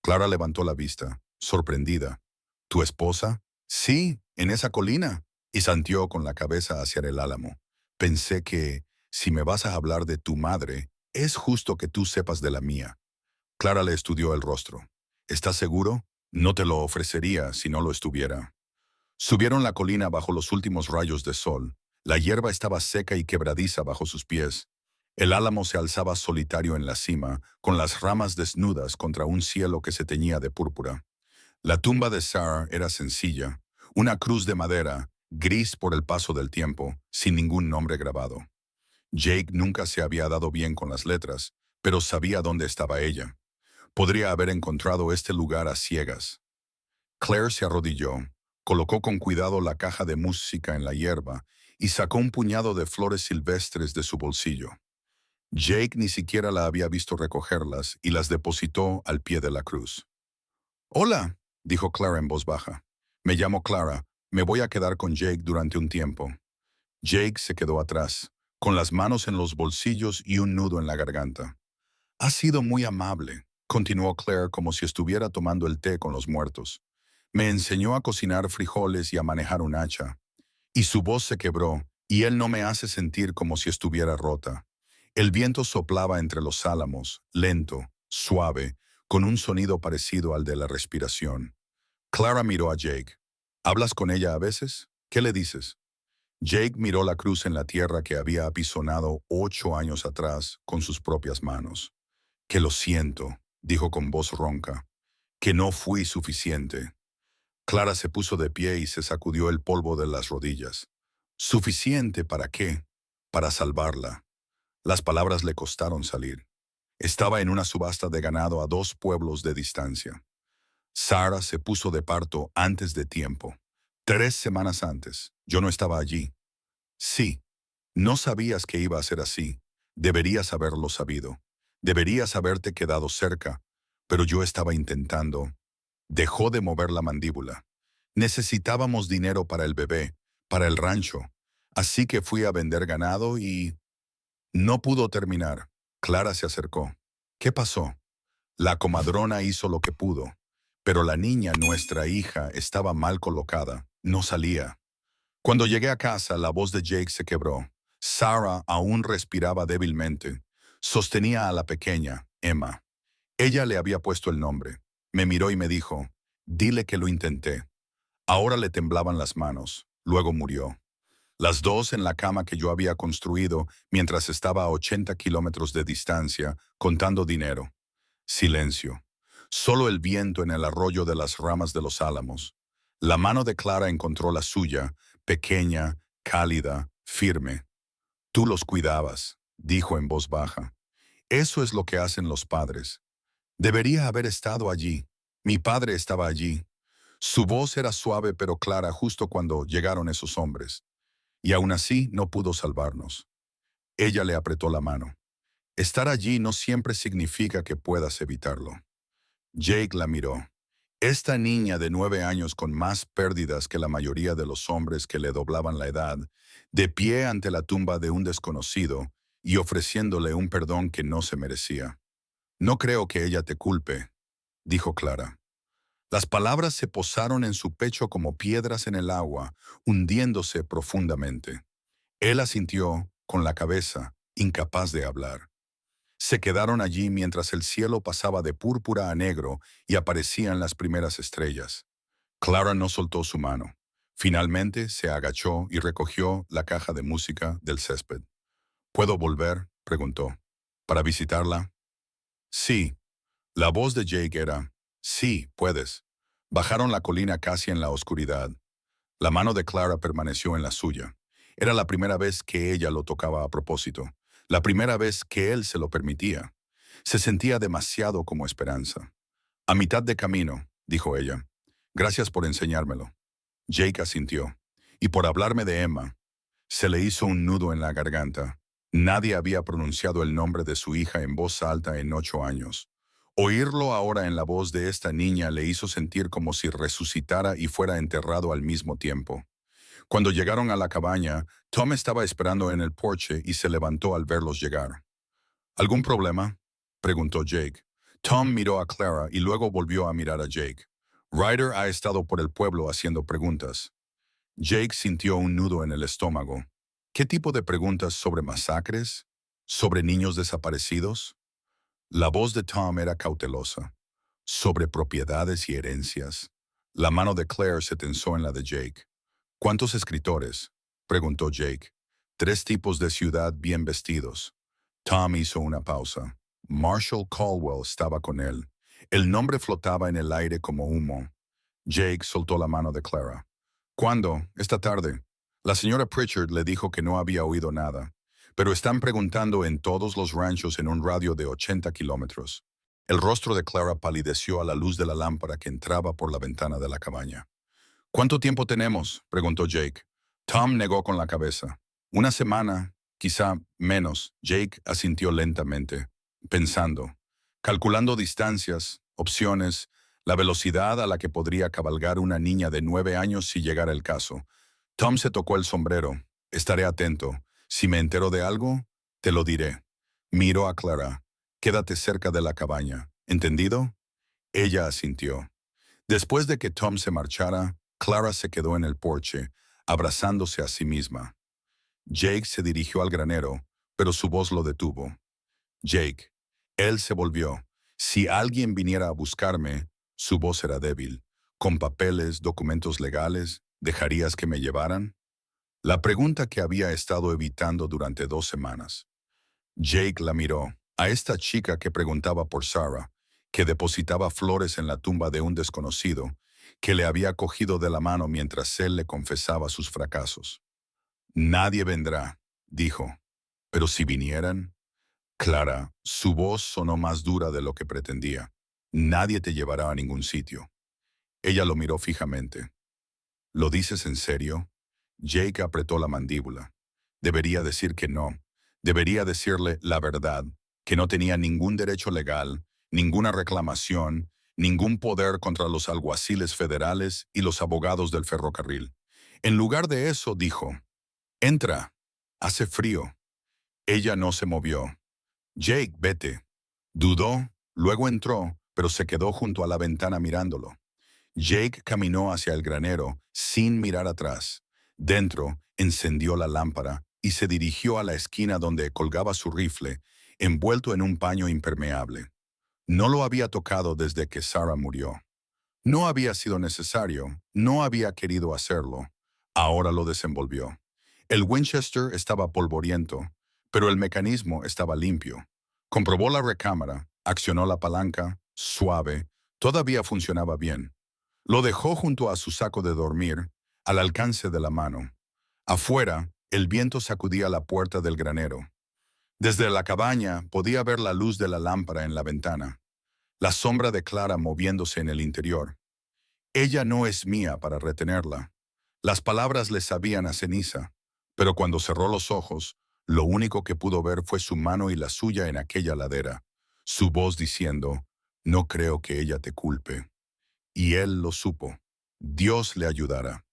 [SPEAKER 1] Clara levantó la vista, sorprendida. ¿Tu esposa? Sí, en esa colina. Y santió con la cabeza hacia el álamo. Pensé que, si me vas a hablar de tu madre, es justo que tú sepas de la mía. Clara le estudió el rostro. ¿Estás seguro? No te lo ofrecería si no lo estuviera. Subieron la colina bajo los últimos rayos de sol. La hierba estaba seca y quebradiza bajo sus pies. El álamo se alzaba solitario en la cima, con las ramas desnudas contra un cielo que se teñía de púrpura. La tumba de Sarah era sencilla, una cruz de madera, gris por el paso del tiempo, sin ningún nombre grabado. Jake nunca se había dado bien con las letras, pero sabía dónde estaba ella. Podría haber encontrado este lugar a ciegas. Claire se arrodilló, colocó con cuidado la caja de música en la hierba y sacó un puñado de flores silvestres de su bolsillo. Jake ni siquiera la había visto recogerlas y las depositó al pie de la cruz. «Hola», dijo Clara en voz baja. «Me llamo Clara. Me voy a quedar con Jake durante un tiempo». Jake se quedó atrás, con las manos en los bolsillos y un nudo en la garganta. «Ha sido muy amable», continuó Claire como si estuviera tomando el té con los muertos. «Me enseñó a cocinar frijoles y a manejar un hacha. Y su voz se quebró, y él no me hace sentir como si estuviera rota. El viento soplaba entre los álamos, lento, suave, con un sonido parecido al de la respiración. Clara miró a Jake. «¿Hablas con ella a veces? ¿Qué le dices?» Jake miró la cruz en la tierra que había apisonado 8 años atrás con sus propias manos. «Que lo siento», dijo con voz ronca, «que no fui suficiente». Clara se puso de pie y se sacudió el polvo de las rodillas. «¿Suficiente para qué?» «Para salvarla». Las palabras le costaron salir. Estaba en una subasta de ganado a 2 pueblos de distancia. Sarah se puso de parto antes de tiempo. 3 semanas antes. Yo no estaba allí. Sí, no sabías que iba a ser así. Deberías haberlo sabido. Deberías haberte quedado cerca. Pero yo estaba intentando. Dejó de mover la mandíbula. Necesitábamos dinero para el bebé, para el rancho. Así que fui a vender ganado y... No pudo terminar. Clara se acercó. ¿Qué pasó? La comadrona hizo lo que pudo. Pero la niña, nuestra hija, estaba mal colocada. No salía. Cuando llegué a casa, la voz de Jake se quebró. Sarah aún respiraba débilmente. Sostenía a la pequeña, Emma. Ella le había puesto el nombre. Me miró y me dijo, «Dile que lo intenté». Ahora le temblaban las manos. Luego murió. Las 2 en la cama que yo había construido mientras estaba a 80 kilómetros de distancia, contando dinero. Silencio. Solo el viento en el arroyo de las ramas de los álamos. La mano de Clara encontró la suya, pequeña, cálida, firme. «Tú los cuidabas», dijo en voz baja. «Eso es lo que hacen los padres. Debería haber estado allí. Mi padre estaba allí». Su voz era suave pero clara justo cuando llegaron esos hombres. Y aún así no pudo salvarnos. Ella le apretó la mano. «Estar allí no siempre significa que puedas evitarlo». Jake la miró. Esta niña de 9 años con más pérdidas que la mayoría de los hombres que le doblaban la edad, de pie ante la tumba de un desconocido y ofreciéndole un perdón que no se merecía. «No creo que ella te culpe», dijo Clara. Las palabras se posaron en su pecho como piedras en el agua, hundiéndose profundamente. Él asintió con la cabeza, incapaz de hablar. Se quedaron allí mientras el cielo pasaba de púrpura a negro y aparecían las primeras estrellas. Clara no soltó su mano. Finalmente se agachó y recogió la caja de música del césped. «¿Puedo volver?», preguntó. «¿Para visitarla?» «Sí». La voz de Jake era, «Sí, puedes». Bajaron la colina casi en la oscuridad. La mano de Clara permaneció en la suya. Era la primera vez que ella lo tocaba a propósito. La primera vez que él se lo permitía. Se sentía demasiado como esperanza. «A mitad de camino», dijo ella. «Gracias por enseñármelo». Jake asintió. «Y por hablarme de Emma». Se le hizo un nudo en la garganta. Nadie había pronunciado el nombre de su hija en voz alta en 8 años. Oírlo ahora en la voz de esta niña le hizo sentir como si resucitara y fuera enterrado al mismo tiempo. Cuando llegaron a la cabaña, Tom estaba esperando en el porche y se levantó al verlos llegar. «¿Algún problema?», preguntó Jake. Tom miró a Clara y luego volvió a mirar a Jake. «Ryder ha estado por el pueblo haciendo preguntas». Jake sintió un nudo en el estómago. ¿Qué tipo de preguntas? ¿Sobre masacres? ¿Sobre niños desaparecidos? La voz de Tom era cautelosa. sobre propiedades y herencias. La mano de Claire se tensó en la de Jake. ¿Cuántos escritores?, preguntó Jake. 3 tipos de ciudad bien vestidos. Tom hizo una pausa. Marshall Caldwell estaba con él. El nombre flotaba en el aire como humo. Jake soltó la mano de Clara. ¿Cuándo? Esta tarde. La señora Pritchard le dijo que no había oído nada, pero están preguntando en todos los ranchos en un radio de 80 kilómetros. El rostro de Clara palideció a la luz de la lámpara que entraba por la ventana de la cabaña. ¿Cuánto tiempo tenemos?, preguntó Jake. Tom negó con la cabeza. 1 semana, quizá menos. Jake asintió lentamente, pensando, calculando distancias, opciones, la velocidad a la que podría cabalgar una niña de 9 años si llegara el caso. Tom se tocó el sombrero. Estaré atento. Si me entero de algo, te lo diré. Miró a Clara. Quédate cerca de la cabaña. ¿Entendido? Ella asintió. Después de que Tom se marchara, Clara se quedó en el porche, abrazándose a sí misma. Jake se dirigió al granero, pero su voz lo detuvo. Jake. Él se volvió. Si alguien viniera a buscarme, su voz era débil. Con papeles, documentos legales, ¿dejarías que me llevaran? La pregunta que había estado evitando durante 2 semanas. Jake la miró. A esta chica que preguntaba por Sarah, que depositaba flores en la tumba de un desconocido, que le había cogido de la mano mientras él le confesaba sus fracasos. Nadie vendrá, dijo. Pero si vinieran... Clara, su voz sonó más dura de lo que pretendía. Nadie te llevará a ningún sitio. Ella lo miró fijamente. ¿Lo dices en serio? Jake apretó la mandíbula. Debería decir que no. Debería decirle la verdad, que no tenía ningún derecho legal, ninguna reclamación, ningún poder contra los alguaciles federales y los abogados del ferrocarril. En lugar de eso, dijo, «Entra. Hace frío». Ella no se movió. «Jake, vete». Dudó, luego entró, pero se quedó junto a la ventana mirándolo. Jake caminó hacia el granero, sin mirar atrás. Dentro, encendió la lámpara y se dirigió a la esquina donde colgaba su rifle, envuelto en un paño impermeable. No lo había tocado desde que Sarah murió. No había sido necesario, no había querido hacerlo. Ahora lo desenvolvió. El Winchester estaba polvoriento, pero el mecanismo estaba limpio. Comprobó la recámara, accionó la palanca, suave, todavía funcionaba bien. Lo dejó junto a su saco de dormir, al alcance de la mano. Afuera, el viento sacudía la puerta del granero. Desde la cabaña podía ver la luz de la lámpara en la ventana, la sombra de Clara moviéndose en el interior. Ella no es mía para retenerla. Las palabras le sabían a ceniza, pero cuando cerró los ojos, lo único que pudo ver fue su mano y la suya en aquella ladera, su voz diciendo, «No creo que ella te culpe». Y él lo supo. Dios le ayudara.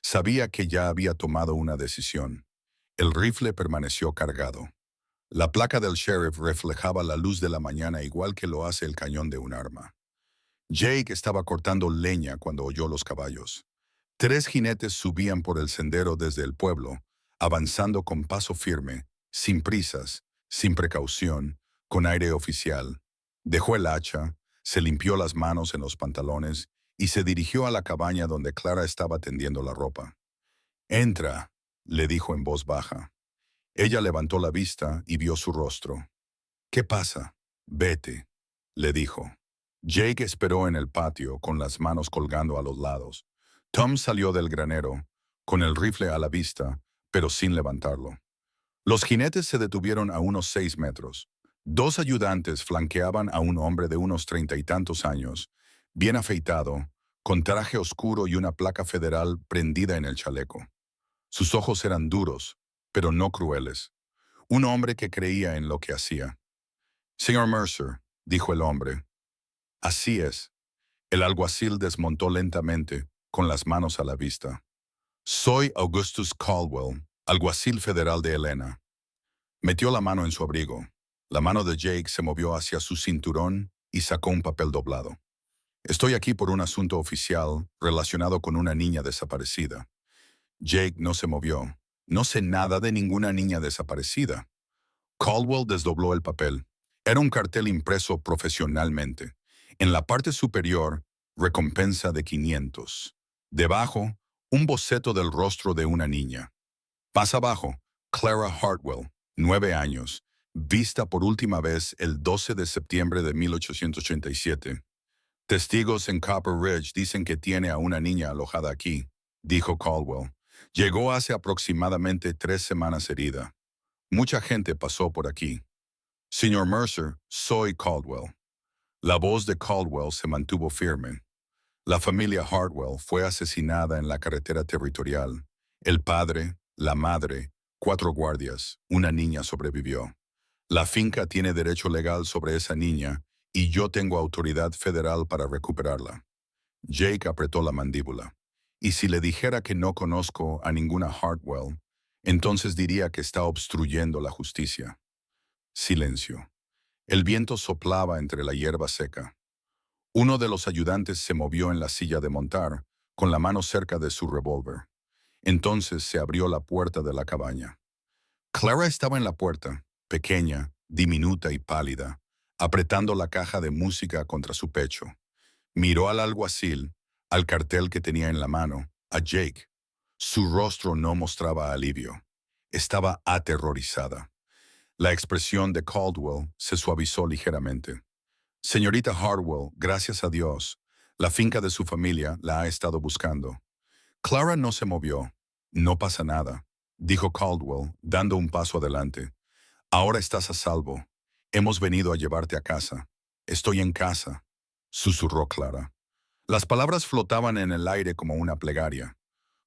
[SPEAKER 1] Sabía que ya había tomado una decisión. El rifle permaneció cargado. La placa del sheriff reflejaba la luz de la mañana igual que lo hace el cañón de un arma. Jake estaba cortando leña cuando oyó los caballos. 3 jinetes subían por el sendero desde el pueblo, avanzando con paso firme, sin prisas, sin precaución, con aire oficial. Dejó el hacha, se limpió las manos en los pantalones y se dirigió a la cabaña donde Clara estaba tendiendo la ropa. «Entra», le dijo en voz baja. Ella levantó la vista y vio su rostro. «¿Qué pasa?» «Vete», le dijo. Jake esperó en el patio con las manos colgando a los lados. Tom salió del granero, con el rifle a la vista, pero sin levantarlo. Los jinetes se detuvieron a unos 6 metros. 2 ayudantes flanqueaban a un hombre de unos 30 y tantos años, bien afeitado, con traje oscuro y una placa federal prendida en el chaleco. Sus ojos eran duros, pero no crueles. Un hombre que creía en lo que hacía. «Señor Mercer», dijo el hombre. «Así es». El alguacil desmontó lentamente, con las manos a la vista. «Soy Augustus Caldwell, alguacil federal de Helena». Metió la mano en su abrigo. La mano de Jake se movió hacia su cinturón y sacó un papel doblado. «Estoy aquí por un asunto oficial relacionado con una niña desaparecida». Jake no se movió. «No sé nada de ninguna niña desaparecida». Caldwell desdobló el papel. Era un cartel impreso profesionalmente. En la parte superior, recompensa de 500. Debajo, un boceto del rostro de una niña. Más abajo, Clara Hartwell, 9 años, vista por última vez el 12 de septiembre de 1887. Testigos en Copper Ridge dicen que tiene a una niña alojada aquí, dijo Caldwell. Llegó hace aproximadamente 3 semanas herida. Mucha gente pasó por aquí. Señor Mercer, soy Caldwell. La voz de Caldwell se mantuvo firme. La familia Hartwell fue asesinada en la carretera territorial. El padre, la madre, 4 guardias, una niña sobrevivió. La finca tiene derecho legal sobre esa niña y yo tengo autoridad federal para recuperarla. Jake apretó la mandíbula. Y si le dijera que no conozco a ninguna Hartwell, entonces diría que está obstruyendo la justicia. Silencio. El viento soplaba entre la hierba seca. Uno de los ayudantes se movió en la silla de montar, con la mano cerca de su revólver. Entonces se abrió la puerta de la cabaña. Clara estaba en la puerta, pequeña, diminuta y pálida, apretando la caja de música contra su pecho. Miró al alguacil, al cartel que tenía en la mano, a Jake. Su rostro no mostraba alivio. Estaba aterrorizada. La expresión de Caldwell se suavizó ligeramente. Señorita Hartwell, gracias a Dios, la finca de su familia la ha estado buscando. Clara no se movió. No pasa nada, dijo Caldwell, dando un paso adelante. Ahora estás a salvo. Hemos venido a llevarte a casa. Estoy en casa, susurró Clara. Las palabras flotaban en el aire como una plegaria.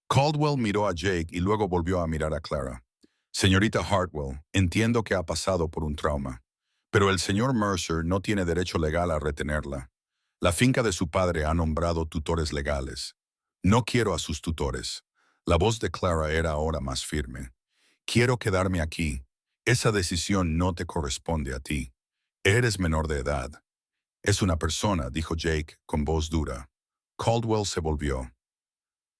[SPEAKER 1] Caldwell miró a Jake y luego volvió a mirar a Clara. Señorita Hartwell, entiendo que ha pasado por un trauma, pero el señor Mercer no tiene derecho legal a retenerla. La finca de su padre ha nombrado tutores legales. No quiero a sus tutores. La voz de Clara era ahora más firme. Quiero quedarme aquí. Esa decisión no te corresponde a ti. Eres menor de edad. Es una persona, dijo Jake con voz dura. Caldwell se volvió.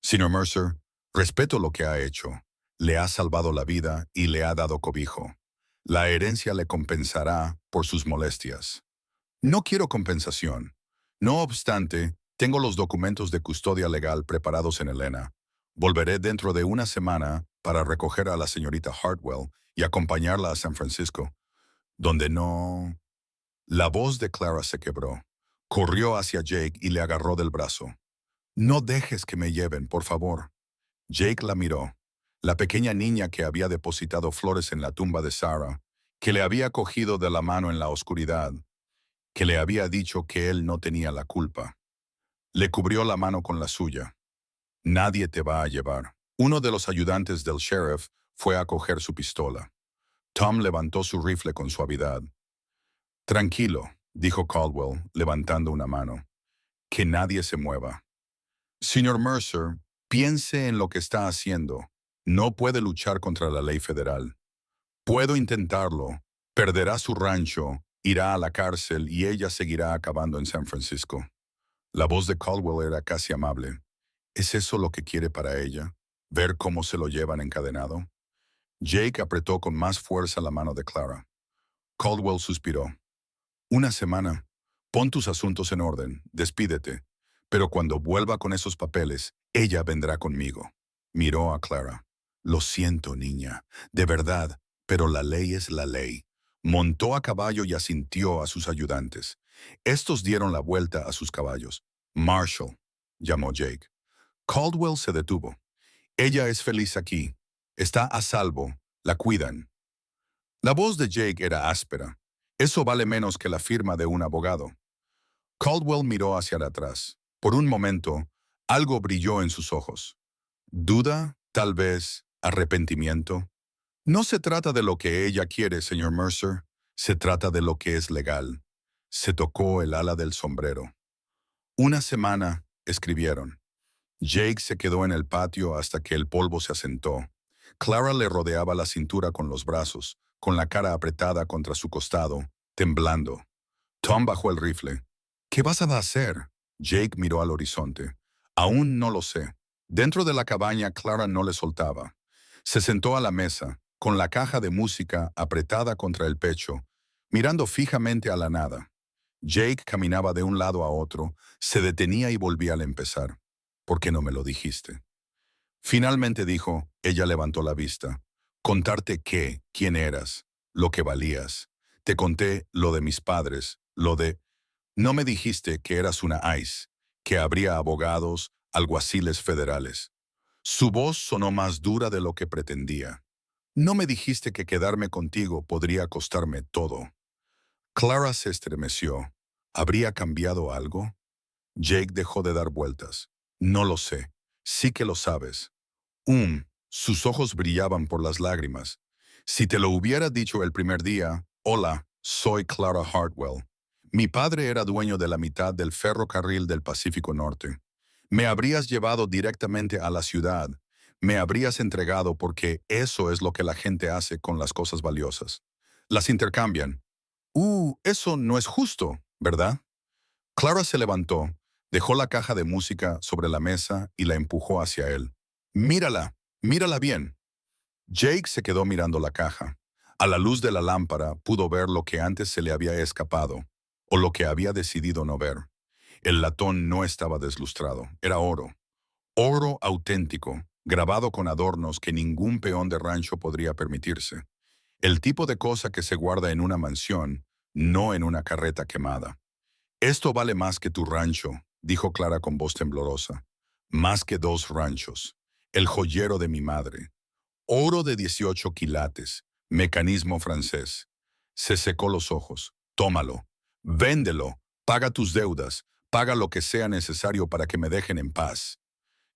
[SPEAKER 1] Señor Mercer, respeto lo que ha hecho. Le ha salvado la vida y le ha dado cobijo. La herencia le compensará por sus molestias. No quiero compensación. No obstante, tengo los documentos de custodia legal preparados en Helena. Volveré dentro de una semana para recoger a la señorita Hartwell y acompañarla a San Francisco, donde no... La voz de Clara se quebró. Corrió hacia Jake y le agarró del brazo. No dejes que me lleven, por favor. Jake la miró. La pequeña niña que había depositado flores en la tumba de Sarah, que le había cogido de la mano en la oscuridad, que le había dicho que él no tenía la culpa. Le cubrió la mano con la suya. Nadie te va a llevar. Uno de los ayudantes del sheriff fue a coger su pistola. Tom levantó su rifle con suavidad. Tranquilo, dijo Caldwell, levantando una mano. Que nadie se mueva. Señor Mercer, piense en lo que está haciendo. No puede luchar contra la ley federal. Puedo intentarlo. Perderá su rancho, irá a la cárcel y ella seguirá acabando en San Francisco. La voz de Caldwell era casi amable. ¿Es eso lo que quiere para ella? ¿Ver cómo se lo llevan encadenado? Jake apretó con más fuerza la mano de Clara. Caldwell suspiró. Una semana. Pon tus asuntos en orden, despídete. Pero cuando vuelva con esos papeles, ella vendrá conmigo. Miró a Clara. Lo siento, niña, de verdad, pero la ley es la ley. Montó a caballo y asintió a sus ayudantes. Estos dieron la vuelta a sus caballos. Marshall, llamó Jake. Caldwell se detuvo. Ella es feliz aquí. Está a salvo. La cuidan. La voz de Jake era áspera. Eso vale menos que la firma de un abogado. Caldwell miró hacia atrás. Por un momento, algo brilló en sus ojos. ¿Duda? Tal vez. ¿Arrepentimiento? No se trata de lo que ella quiere, señor Mercer. Se trata de lo que es legal. Se tocó el ala del sombrero. Una semana, escribieron. Jake se quedó en el patio hasta que el polvo se asentó. Clara le rodeaba la cintura con los brazos, con la cara apretada contra su costado, temblando. Tom bajó el rifle. ¿Qué vas a hacer? Jake miró al horizonte. Aún no lo sé. Dentro de la cabaña, Clara no le soltaba. Se sentó a la mesa, con la caja de música apretada contra el pecho, mirando fijamente a la nada. Jake caminaba de un lado a otro, se detenía y volvía al empezar. ¿Por qué no me lo dijiste? Finalmente dijo, ella levantó la vista. Contarte qué, quién eras, lo que valías. Te conté lo de mis padres, lo de... No me dijiste que eras una ICE, que habría abogados, alguaciles federales. Su voz sonó más dura de lo que pretendía. No me dijiste que quedarme contigo podría costarme todo. Clara se estremeció. ¿Habría cambiado algo? Jake dejó de dar vueltas. No lo sé. Sí que lo sabes. Sus ojos brillaban por las lágrimas. Si te lo hubiera dicho el primer día, hola, soy Clara Hartwell. Mi padre era dueño de la mitad del ferrocarril del Pacífico Norte. Me habrías llevado directamente a la ciudad. Me habrías entregado porque eso es lo que la gente hace con las cosas valiosas. Las intercambian. Eso no es justo, ¿verdad? Clara se levantó, dejó la caja de música sobre la mesa y la empujó hacia él. Mírala, mírala bien. Jake se quedó mirando la caja. A la luz de la lámpara pudo ver lo que antes se le había escapado, o lo que había decidido no ver. El latón no estaba deslustrado, era oro. Oro auténtico, grabado con adornos que ningún peón de rancho podría permitirse. El tipo de cosa que se guarda en una mansión, no en una carreta quemada. Esto vale más que tu rancho, dijo Clara con voz temblorosa. Más que 2 ranchos. El joyero de mi madre. Oro de 18 quilates. Mecanismo francés. Se secó los ojos. Tómalo. Véndelo. Paga tus deudas. Paga lo que sea necesario para que me dejen en paz.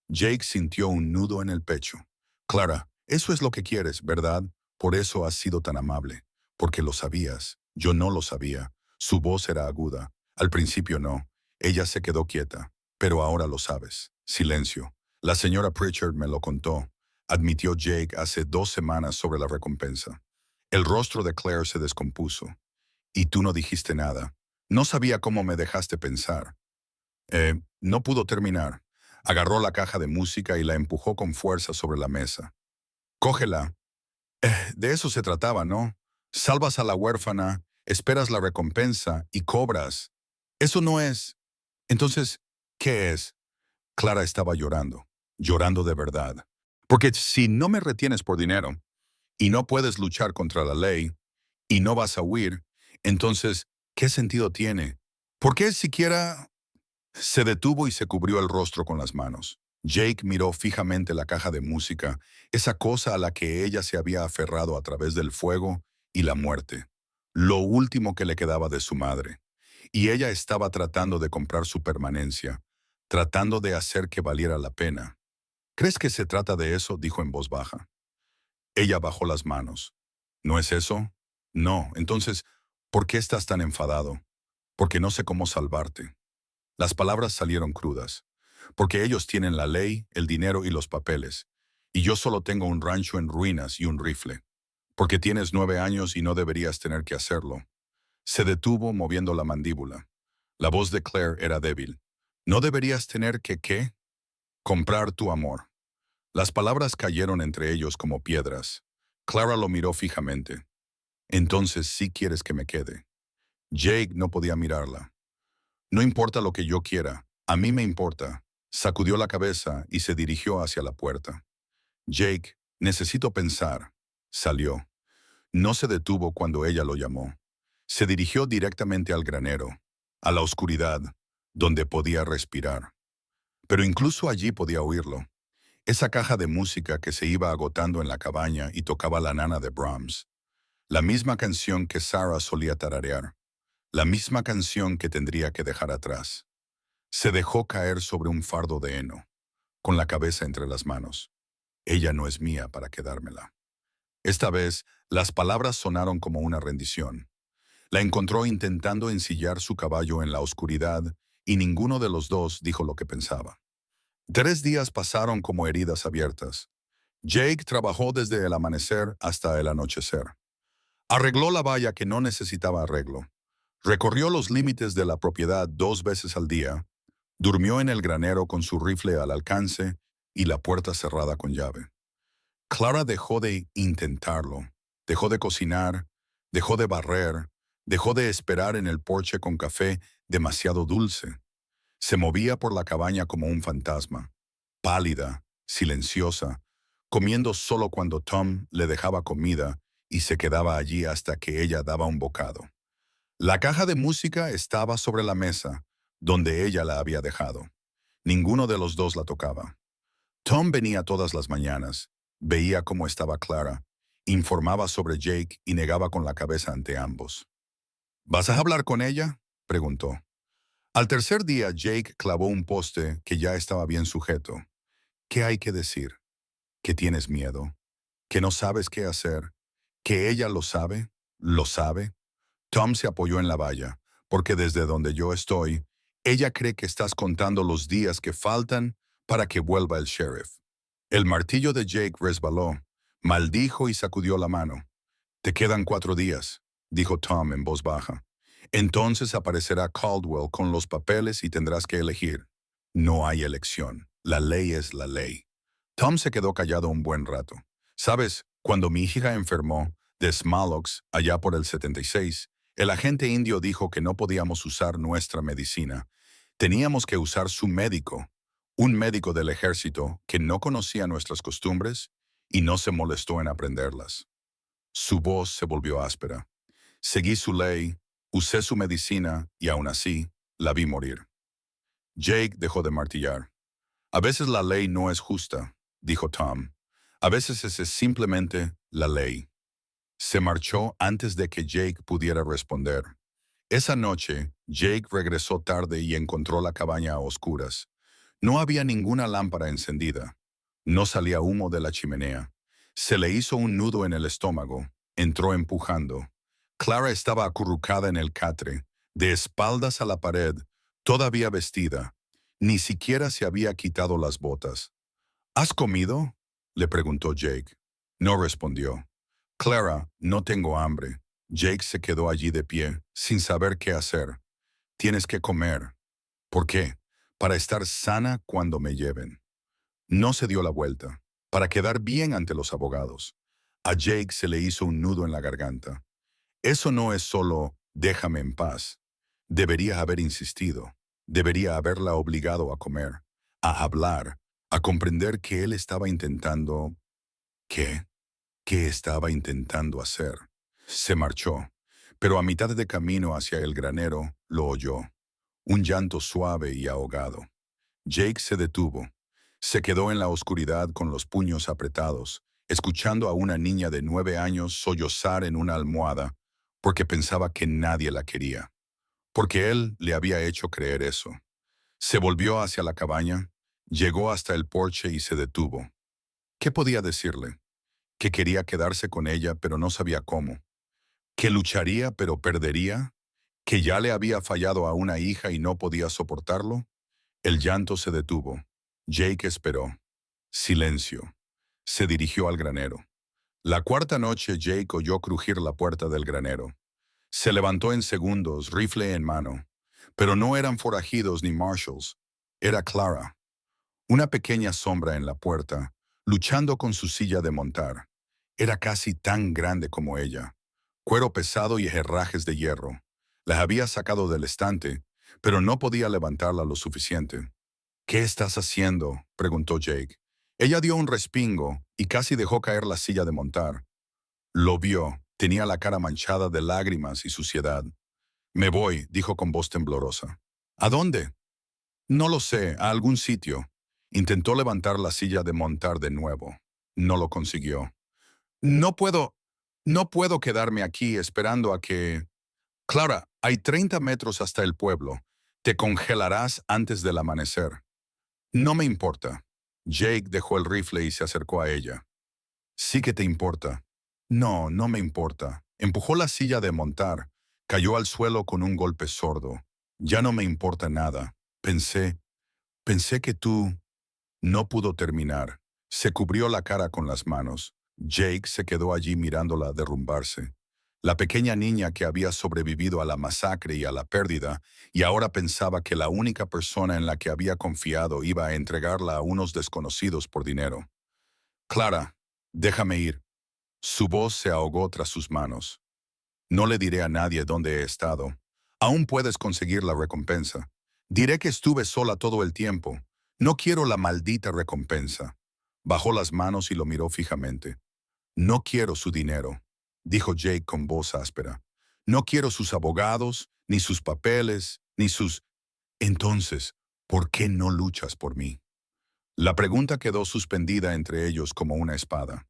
[SPEAKER 1] Jake sintió un nudo en el pecho. Clara, eso es lo que quieres, ¿verdad? Por eso has sido tan amable. Porque lo sabías. Yo no lo sabía. Su voz era aguda. Al principio no. Ella se quedó quieta. Pero ahora lo sabes. Silencio. La señora Pritchard me lo contó. Admitió Jake hace 2 semanas sobre la recompensa. El rostro de Claire se descompuso. Y tú no dijiste nada. No sabía cómo me dejaste pensar. No pudo terminar. Agarró la caja de música y la empujó con fuerza sobre la mesa. Cógela. De eso se trataba, ¿no? Salvas a la huérfana, esperas la recompensa y cobras. Eso no es. Entonces, ¿qué es? Clara estaba llorando, llorando de verdad. Porque si no me retienes por dinero, y no puedes luchar contra la ley, y no vas a huir, entonces, ¿qué sentido tiene? ¿Por qué siquiera... Se detuvo y se cubrió el rostro con las manos. Jake miró fijamente la caja de música, esa cosa a la que ella se había aferrado a través del fuego y la muerte, lo último que le quedaba de su madre. Y ella estaba tratando de comprar su permanencia, tratando de hacer que valiera la pena. ¿Crees que se trata de eso?, dijo en voz baja. Ella bajó las manos. ¿No es eso? No. Entonces, ¿por qué estás tan enfadado? Porque no sé cómo salvarte. Las palabras salieron crudas. Porque ellos tienen la ley, el dinero y los papeles. Y yo solo tengo un rancho en ruinas y un rifle. Porque tienes 9 años y no deberías tener que hacerlo. Se detuvo moviendo la mandíbula. La voz de Claire era débil. ¿No deberías tener que qué? Comprar tu amor. Las palabras cayeron entre ellos como piedras. Clara lo miró fijamente. Entonces sí quieres que me quede. Jake no podía mirarla. No importa lo que yo quiera, a mí me importa. Sacudió la cabeza y se dirigió hacia la puerta. Jake, necesito pensar. Salió. No se detuvo cuando ella lo llamó. Se dirigió directamente al granero, a la oscuridad, donde podía respirar. Pero incluso allí podía oírlo. Esa caja de música que se iba agotando en la cabaña y tocaba la nana de Brahms. La misma canción que Sarah solía tararear. La misma canción que tendría que dejar atrás. Se dejó caer sobre un fardo de heno, con la cabeza entre las manos. Ella no es mía para quedármela. Esta vez, las palabras sonaron como una rendición. La encontró intentando ensillar su caballo en la oscuridad y ninguno de los dos dijo lo que pensaba. 3 días pasaron como heridas abiertas. Jake trabajó desde el amanecer hasta el anochecer. Arregló la valla que no necesitaba arreglo. Recorrió los límites de la propiedad 2 veces al día. Durmió en el granero con su rifle al alcance y la puerta cerrada con llave. Clara dejó de intentarlo, dejó de cocinar, dejó de barrer, Dejó de esperar en el porche con café demasiado dulce. Se movía por la cabaña como un fantasma, pálida, silenciosa, comiendo solo cuando Tom le dejaba comida y se quedaba allí hasta que ella daba un bocado. La caja de música estaba sobre la mesa, donde ella la había dejado. Ninguno de los dos la tocaba. Tom venía todas las mañanas, veía cómo estaba Clara, informaba sobre Jake y negaba con la cabeza ante ambos. ¿Vas a hablar con ella?, preguntó. Al tercer día, Jake clavó un poste que ya estaba bien sujeto. ¿Qué hay que decir? ¿Que tienes miedo? ¿Que no sabes qué hacer? ¿Que ella lo sabe? ¿Lo sabe? Tom se apoyó en la valla, porque desde donde yo estoy, ella cree que estás contando los días que faltan para que vuelva el sheriff. El martillo de Jake resbaló, maldijo y sacudió la mano. Te quedan 4 días, dijo Tom en voz baja. Entonces aparecerá Caldwell con los papeles y tendrás que elegir. No hay elección. La ley es la ley. Tom se quedó callado un buen rato. Sabes, cuando mi hija enfermó de Smallpox allá por el 76, el agente indio dijo que no podíamos usar nuestra medicina. Teníamos que usar su médico, un médico del ejército que no conocía nuestras costumbres y no se molestó en aprenderlas. Su voz se volvió áspera. Seguí su ley, usé su medicina y aún así la vi morir. Jake dejó de martillar. A veces la ley no es justa, dijo Tom. A veces es simplemente la ley. Se marchó antes de que Jake pudiera responder. Esa noche, Jake regresó tarde y encontró la cabaña a oscuras. No había ninguna lámpara encendida. No salía humo de la chimenea. Se le hizo un nudo en el estómago. Entró empujando. Clara estaba acurrucada en el catre, de espaldas a la pared, todavía vestida. Ni siquiera se había quitado las botas. ¿Has comido?, le preguntó Jake. No respondió. Clara, no tengo hambre. Jake se quedó allí de pie, sin saber qué hacer. Tienes que comer. ¿Por qué? Para estar sana cuando me lleven. No se dio la vuelta, para quedar bien ante los abogados. A Jake se le hizo un nudo en la garganta. Eso no es solo déjame en paz. Debería haber insistido. Debería haberla obligado a comer, a hablar, a comprender que él estaba intentando... ¿Qué? ¿Qué estaba intentando hacer? Se marchó, pero a mitad de camino hacia el granero lo oyó. Un llanto suave y ahogado. Jake se detuvo. Se quedó en la oscuridad con los puños apretados, escuchando a una niña de 9 años sollozar en una almohada porque pensaba que nadie la quería, porque él le había hecho creer eso. Se volvió hacia la cabaña, llegó hasta el porche y se detuvo. ¿Qué podía decirle? Que quería quedarse con ella pero no sabía cómo. Que lucharía pero perdería. Que ya le había fallado a una hija y no podía soportarlo. El llanto se detuvo. Jake esperó. Silencio. Se dirigió al granero. La cuarta noche Jake oyó crujir la puerta del granero. Se levantó en segundos, rifle en mano. Pero no eran forajidos ni marshals. Era Clara. Una pequeña sombra en la puerta, luchando con su silla de montar. Era casi tan grande como ella. Cuero pesado y herrajes de hierro. La había sacado del estante, pero no podía levantarla lo suficiente. ¿Qué estás haciendo?, preguntó Jake. Ella dio un respingo y casi dejó caer la silla de montar. Lo vio. Tenía la cara manchada de lágrimas y suciedad. Me voy, dijo con voz temblorosa. ¿A dónde? No lo sé, a algún sitio. Intentó levantar la silla de montar de nuevo. No lo consiguió. No puedo, no puedo quedarme aquí esperando a que... Clara, hay 30 metros hasta el pueblo. Te congelarás antes del amanecer. No me importa. Jake dejó el rifle y se acercó a ella. Sí que te importa. No, no me importa. Empujó la silla de montar. Cayó al suelo con un golpe sordo. Ya no me importa nada. Pensé que tú... No pudo terminar. Se cubrió la cara con las manos. Jake se quedó allí mirándola derrumbarse. La pequeña niña que había sobrevivido a la masacre y a la pérdida, y ahora pensaba que la única persona en la que había confiado iba a entregarla a unos desconocidos por dinero. Clara, déjame ir. Su voz se ahogó tras sus manos. No le diré a nadie dónde he estado. Aún puedes conseguir la recompensa. Diré que estuve sola todo el tiempo. No quiero la maldita recompensa. Bajó las manos y lo miró fijamente. No quiero su dinero, dijo Jake con voz áspera. No quiero sus abogados, ni sus papeles, ni sus... Entonces, ¿por qué no luchas por mí? La pregunta quedó suspendida entre ellos como una espada.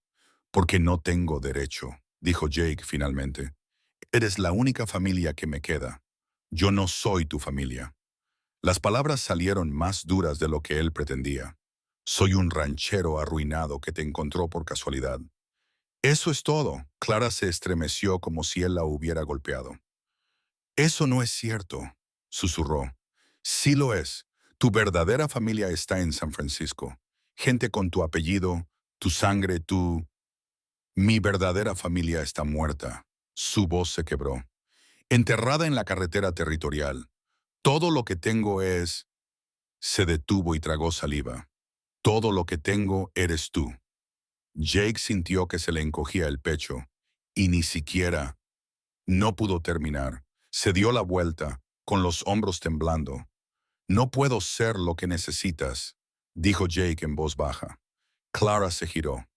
[SPEAKER 1] Porque no tengo derecho, dijo Jake finalmente. Eres la única familia que me queda. Yo no soy tu familia. Las palabras salieron más duras de lo que él pretendía. Soy un ranchero arruinado que te encontró por casualidad. Eso es todo. Clara se estremeció como si él la hubiera golpeado. Eso no es cierto, susurró. Sí lo es. Tu verdadera familia está en San Francisco. Gente con tu apellido, tu sangre, tu... Mi verdadera familia está muerta. Su voz se quebró. Enterrada en la carretera territorial. Todo lo que tengo es... Se detuvo y tragó saliva. Todo lo que tengo eres tú. Jake sintió que se le encogía el pecho. Y ni siquiera... No pudo terminar. Se dio la vuelta, con los hombros temblando. No puedo ser lo que necesitas, dijo Jake en voz baja. Clara se giró.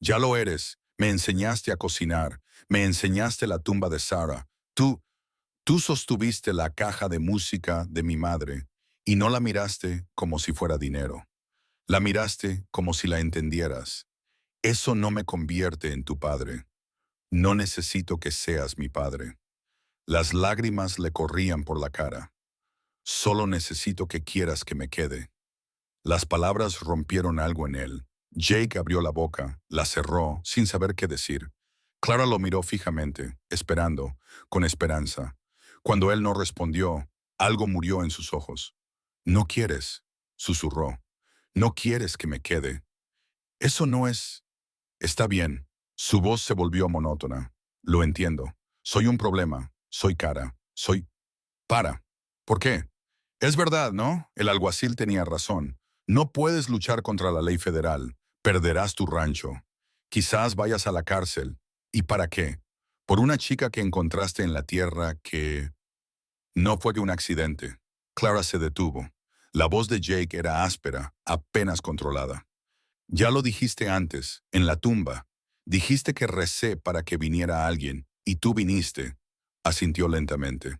[SPEAKER 1] Ya lo eres. Me enseñaste a cocinar. Me enseñaste la tumba de Sarah. Tú sostuviste la caja de música de mi madre y no la miraste como si fuera dinero. La miraste como si la entendieras. Eso no me convierte en tu padre. No necesito que seas mi padre. Las lágrimas le corrían por la cara. Solo necesito que quieras que me quede. Las palabras rompieron algo en él. Jake abrió la boca, la cerró, sin saber qué decir. Clara lo miró fijamente, esperando, con esperanza. Cuando él no respondió, algo murió en sus ojos. «No quieres», susurró. «No quieres que me quede. Eso no es...» «Está bien». Su voz se volvió monótona. «Lo entiendo. Soy un problema. Soy cara. Soy... Para. ¿Por qué? Es verdad, ¿no? El alguacil tenía razón. No puedes luchar contra la ley federal. Perderás tu rancho. Quizás vayas a la cárcel. ¿Y para qué? Por una chica que encontraste en la tierra que... No fue que un accidente. Clara se detuvo. La voz de Jake era áspera, apenas controlada. Ya lo dijiste antes, en la tumba. Dijiste que recé para que viniera alguien, y tú viniste. Asintió lentamente.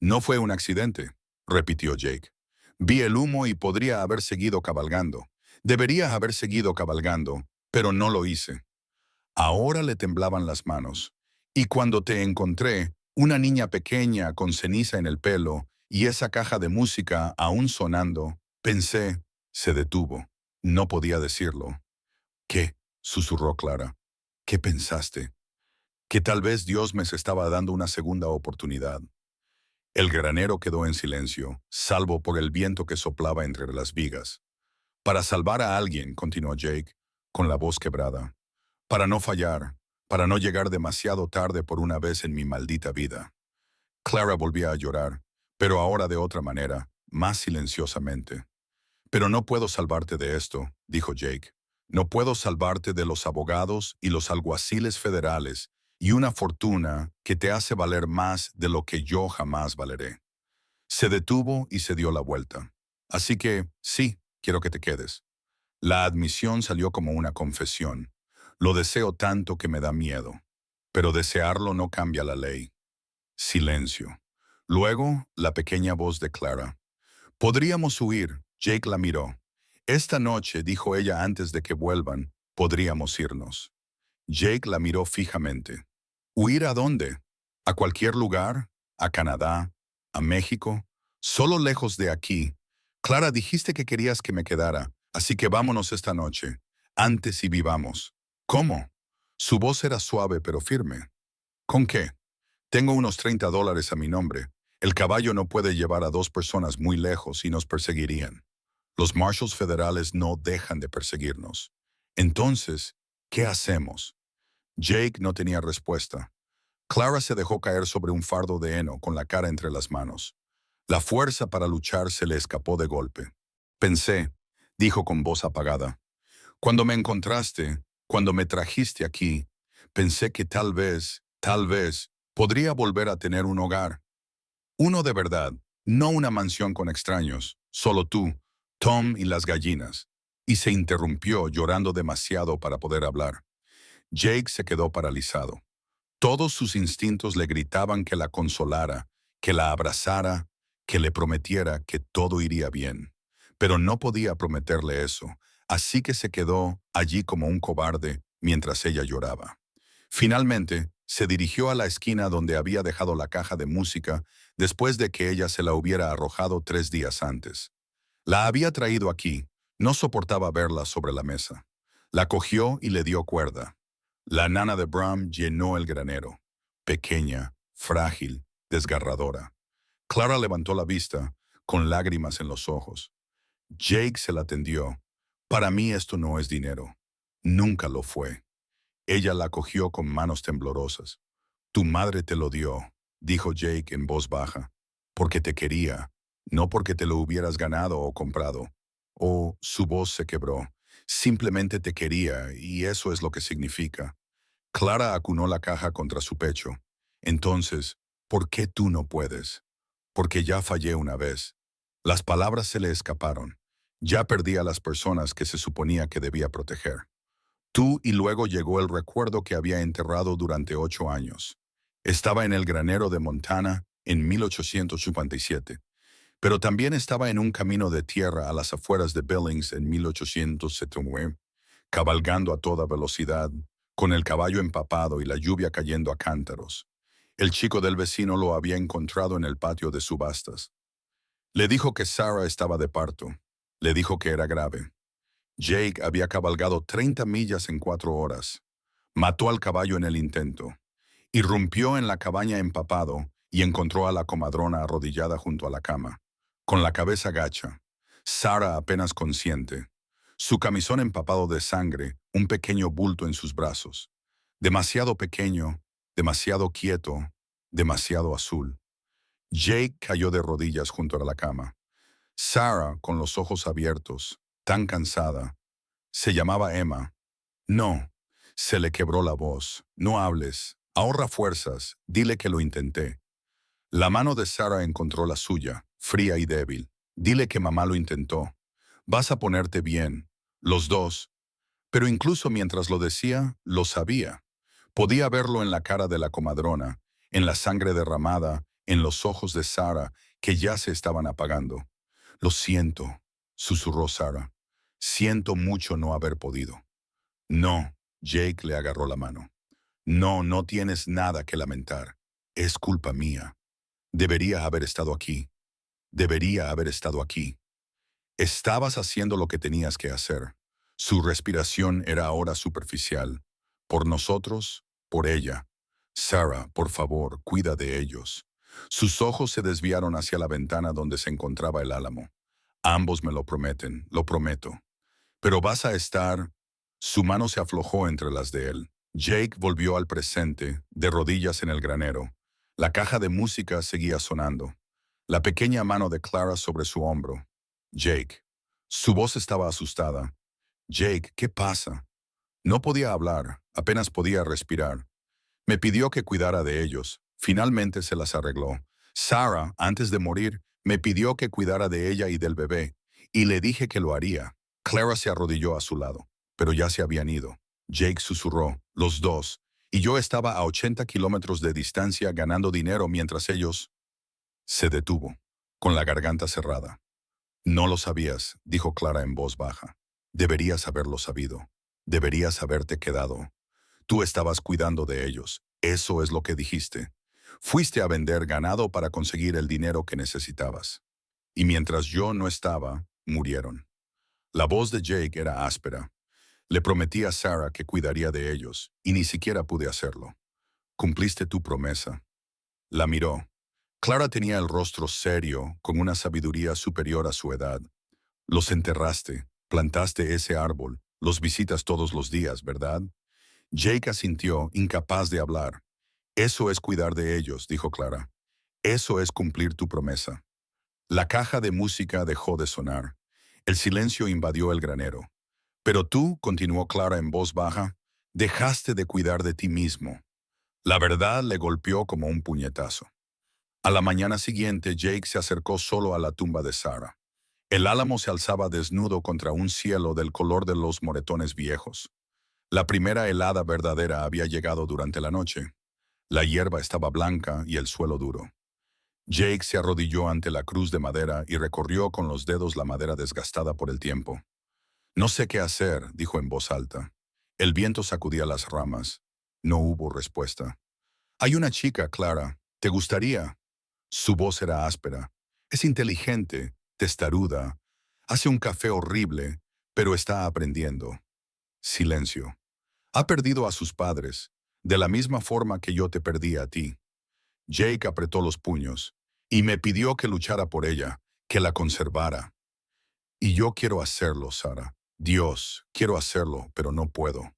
[SPEAKER 1] No fue un accidente, repitió Jake. Vi el humo y podría haber seguido cabalgando. Debería haber seguido cabalgando, pero no lo hice. Ahora le temblaban las manos. Y cuando te encontré, una niña pequeña con ceniza en el pelo y esa caja de música aún sonando, pensé, se detuvo. No podía decirlo. ¿Qué? Susurró Clara. ¿Qué pensaste? Que tal vez Dios me estaba dando una segunda oportunidad. El granero quedó en silencio, salvo por el viento que soplaba entre las vigas. Para salvar a alguien, continuó Jake, con la voz quebrada. Para no fallar, para no llegar demasiado tarde por una vez en mi maldita vida. Clara volvía a llorar, pero ahora de otra manera, más silenciosamente. Pero no puedo salvarte de esto, dijo Jake. No puedo salvarte de los abogados y los alguaciles federales y una fortuna que te hace valer más de lo que yo jamás valeré. Se detuvo y se dio la vuelta. Así que, sí, quiero que te quedes. La admisión salió como una confesión. Lo deseo tanto que me da miedo. Pero desearlo no cambia la ley. Silencio. Luego, la pequeña voz de Clara. Podríamos huir. Jake la miró. Esta noche, dijo ella antes de que vuelvan, podríamos irnos. Jake la miró fijamente. ¿Huir a dónde? ¿A cualquier lugar? ¿A Canadá? ¿A México? Solo lejos de aquí. Clara, dijiste que querías que me quedara, así que vámonos esta noche. Antes y vivamos. ¿Cómo? Su voz era suave pero firme. ¿Con qué? Tengo unos $30 a mi nombre. El caballo no puede llevar a dos personas muy lejos y nos perseguirían. Los marshals federales no dejan de perseguirnos. Entonces, ¿qué hacemos? Jake no tenía respuesta. Clara se dejó caer sobre un fardo de heno con la cara entre las manos. La fuerza para luchar se le escapó de golpe. Pensé, dijo con voz apagada. Cuando me encontraste, cuando me trajiste aquí, pensé que tal vez, Podría volver a tener un hogar. Uno de verdad, no una mansión con extraños, solo tú, Tom y las gallinas. Y se interrumpió llorando demasiado para poder hablar. Jake se quedó paralizado. Todos sus instintos le gritaban que la consolara, que la abrazara, que le prometiera que todo iría bien. Pero no podía prometerle eso, así que se quedó allí como un cobarde mientras ella lloraba. Finalmente, se dirigió a la esquina donde había dejado la caja de música después de que ella se la hubiera arrojado 3 días antes. La había traído aquí, no soportaba verla sobre la mesa. La cogió y le dio cuerda. La nana de Bram llenó el granero. Pequeña, frágil, desgarradora. Clara levantó la vista, con lágrimas en los ojos. Jake se la tendió. Para mí esto no es dinero. Nunca lo fue. Ella la cogió con manos temblorosas. Tu madre te lo dio, dijo Jake en voz baja, porque te quería, no porque te lo hubieras ganado o comprado. Oh, su voz se quebró. Simplemente te quería, y eso es lo que significa. Clara acunó la caja contra su pecho. Entonces, ¿por qué tú no puedes? Porque ya fallé una vez. Las palabras se le escaparon. Ya perdí a las personas que se suponía que debía proteger. Tú y luego llegó el recuerdo que había enterrado durante 8 años. Estaba en el granero de Montana en 1857, pero también estaba en un camino de tierra a las afueras de Billings en 1879, cabalgando a toda velocidad, con el caballo empapado y la lluvia cayendo a cántaros. El chico del vecino lo había encontrado en el patio de subastas. Le dijo que Sarah estaba de parto. Le dijo que era grave. Jake había cabalgado 30 millas en 4 horas. Mató al caballo en el intento. Irrumpió en la cabaña empapado y encontró a la comadrona arrodillada junto a la cama, con la cabeza gacha. Sarah apenas consciente. Su camisón empapado de sangre, un pequeño bulto en sus brazos. Demasiado pequeño, demasiado quieto, demasiado azul. Jake cayó de rodillas junto a la cama. Sarah, con los ojos abiertos, tan cansada. Se llamaba Emma. No, se le quebró la voz. No hables. Ahorra fuerzas. Dile que lo intenté. La mano de Sarah encontró la suya, fría y débil. Dile que mamá lo intentó. Vas a ponerte bien. Los dos. Pero incluso mientras lo decía, lo sabía. Podía verlo en la cara de la comadrona, en la sangre derramada, en los ojos de Sarah, que ya se estaban apagando. Lo siento, susurró Sarah. Siento mucho no haber podido. No, Jake le agarró la mano. No, no tienes nada que lamentar. Es culpa mía. Debería haber estado aquí. Debería haber estado aquí. Estabas haciendo lo que tenías que hacer. Su respiración era ahora superficial. Por nosotros, por ella. Sarah, por favor, cuida de ellos. Sus ojos se desviaron hacia la ventana donde se encontraba el álamo. Ambos me lo prometen, lo prometo. Pero vas a estar... Su mano se aflojó entre las de él. Jake volvió al presente, de rodillas en el granero. La caja de música seguía sonando. La pequeña mano de Clara sobre su hombro. Jake. Su voz estaba asustada. Jake, ¿qué pasa? No podía hablar, apenas podía respirar. Me pidió que cuidara de ellos. Finalmente se las arregló. Sarah, antes de morir, me pidió que cuidara de ella y del bebé, y le dije que lo haría. Clara se arrodilló a su lado, pero ya se habían ido. Jake susurró, los dos, y yo estaba a 80 kilómetros de distancia ganando dinero mientras ellos... Se detuvo, con la garganta cerrada. No lo sabías, dijo Clara en voz baja. Deberías haberlo sabido. Deberías haberte quedado. Tú estabas cuidando de ellos. Eso es lo que dijiste. Fuiste a vender ganado para conseguir el dinero que necesitabas. Y mientras yo no estaba, murieron. La voz de Jake era áspera. Le prometí a Sarah que cuidaría de ellos, y ni siquiera pude hacerlo. Cumpliste tu promesa. La miró. Clara tenía el rostro serio, con una sabiduría superior a su edad. Los enterraste, plantaste ese árbol, los visitas todos los días, ¿verdad? Jake asintió, incapaz de hablar. Eso es cuidar de ellos, dijo Clara. Eso es cumplir tu promesa. La caja de música dejó de sonar. El silencio invadió el granero. Pero tú, continuó Clara en voz baja, dejaste de cuidar de ti mismo. La verdad le golpeó como un puñetazo. A la mañana siguiente, Jake se acercó solo a la tumba de Sarah. El álamo se alzaba desnudo contra un cielo del color de los moretones viejos. La primera helada verdadera había llegado durante la noche. La hierba estaba blanca y el suelo duro. Jake se arrodilló ante la cruz de madera y recorrió con los dedos la madera desgastada por el tiempo. No sé qué hacer, dijo en voz alta. El viento sacudía las ramas. No hubo respuesta. Hay una chica, Clara. ¿Te gustaría? Su voz era áspera. Es inteligente, testaruda. Hace un café horrible, pero está aprendiendo. Silencio. Ha perdido a sus padres, de la misma forma que yo te perdí a ti. Jake apretó los puños y me pidió que luchara por ella, que la conservara. Y yo quiero hacerlo, Sara. Dios, quiero hacerlo, pero no puedo.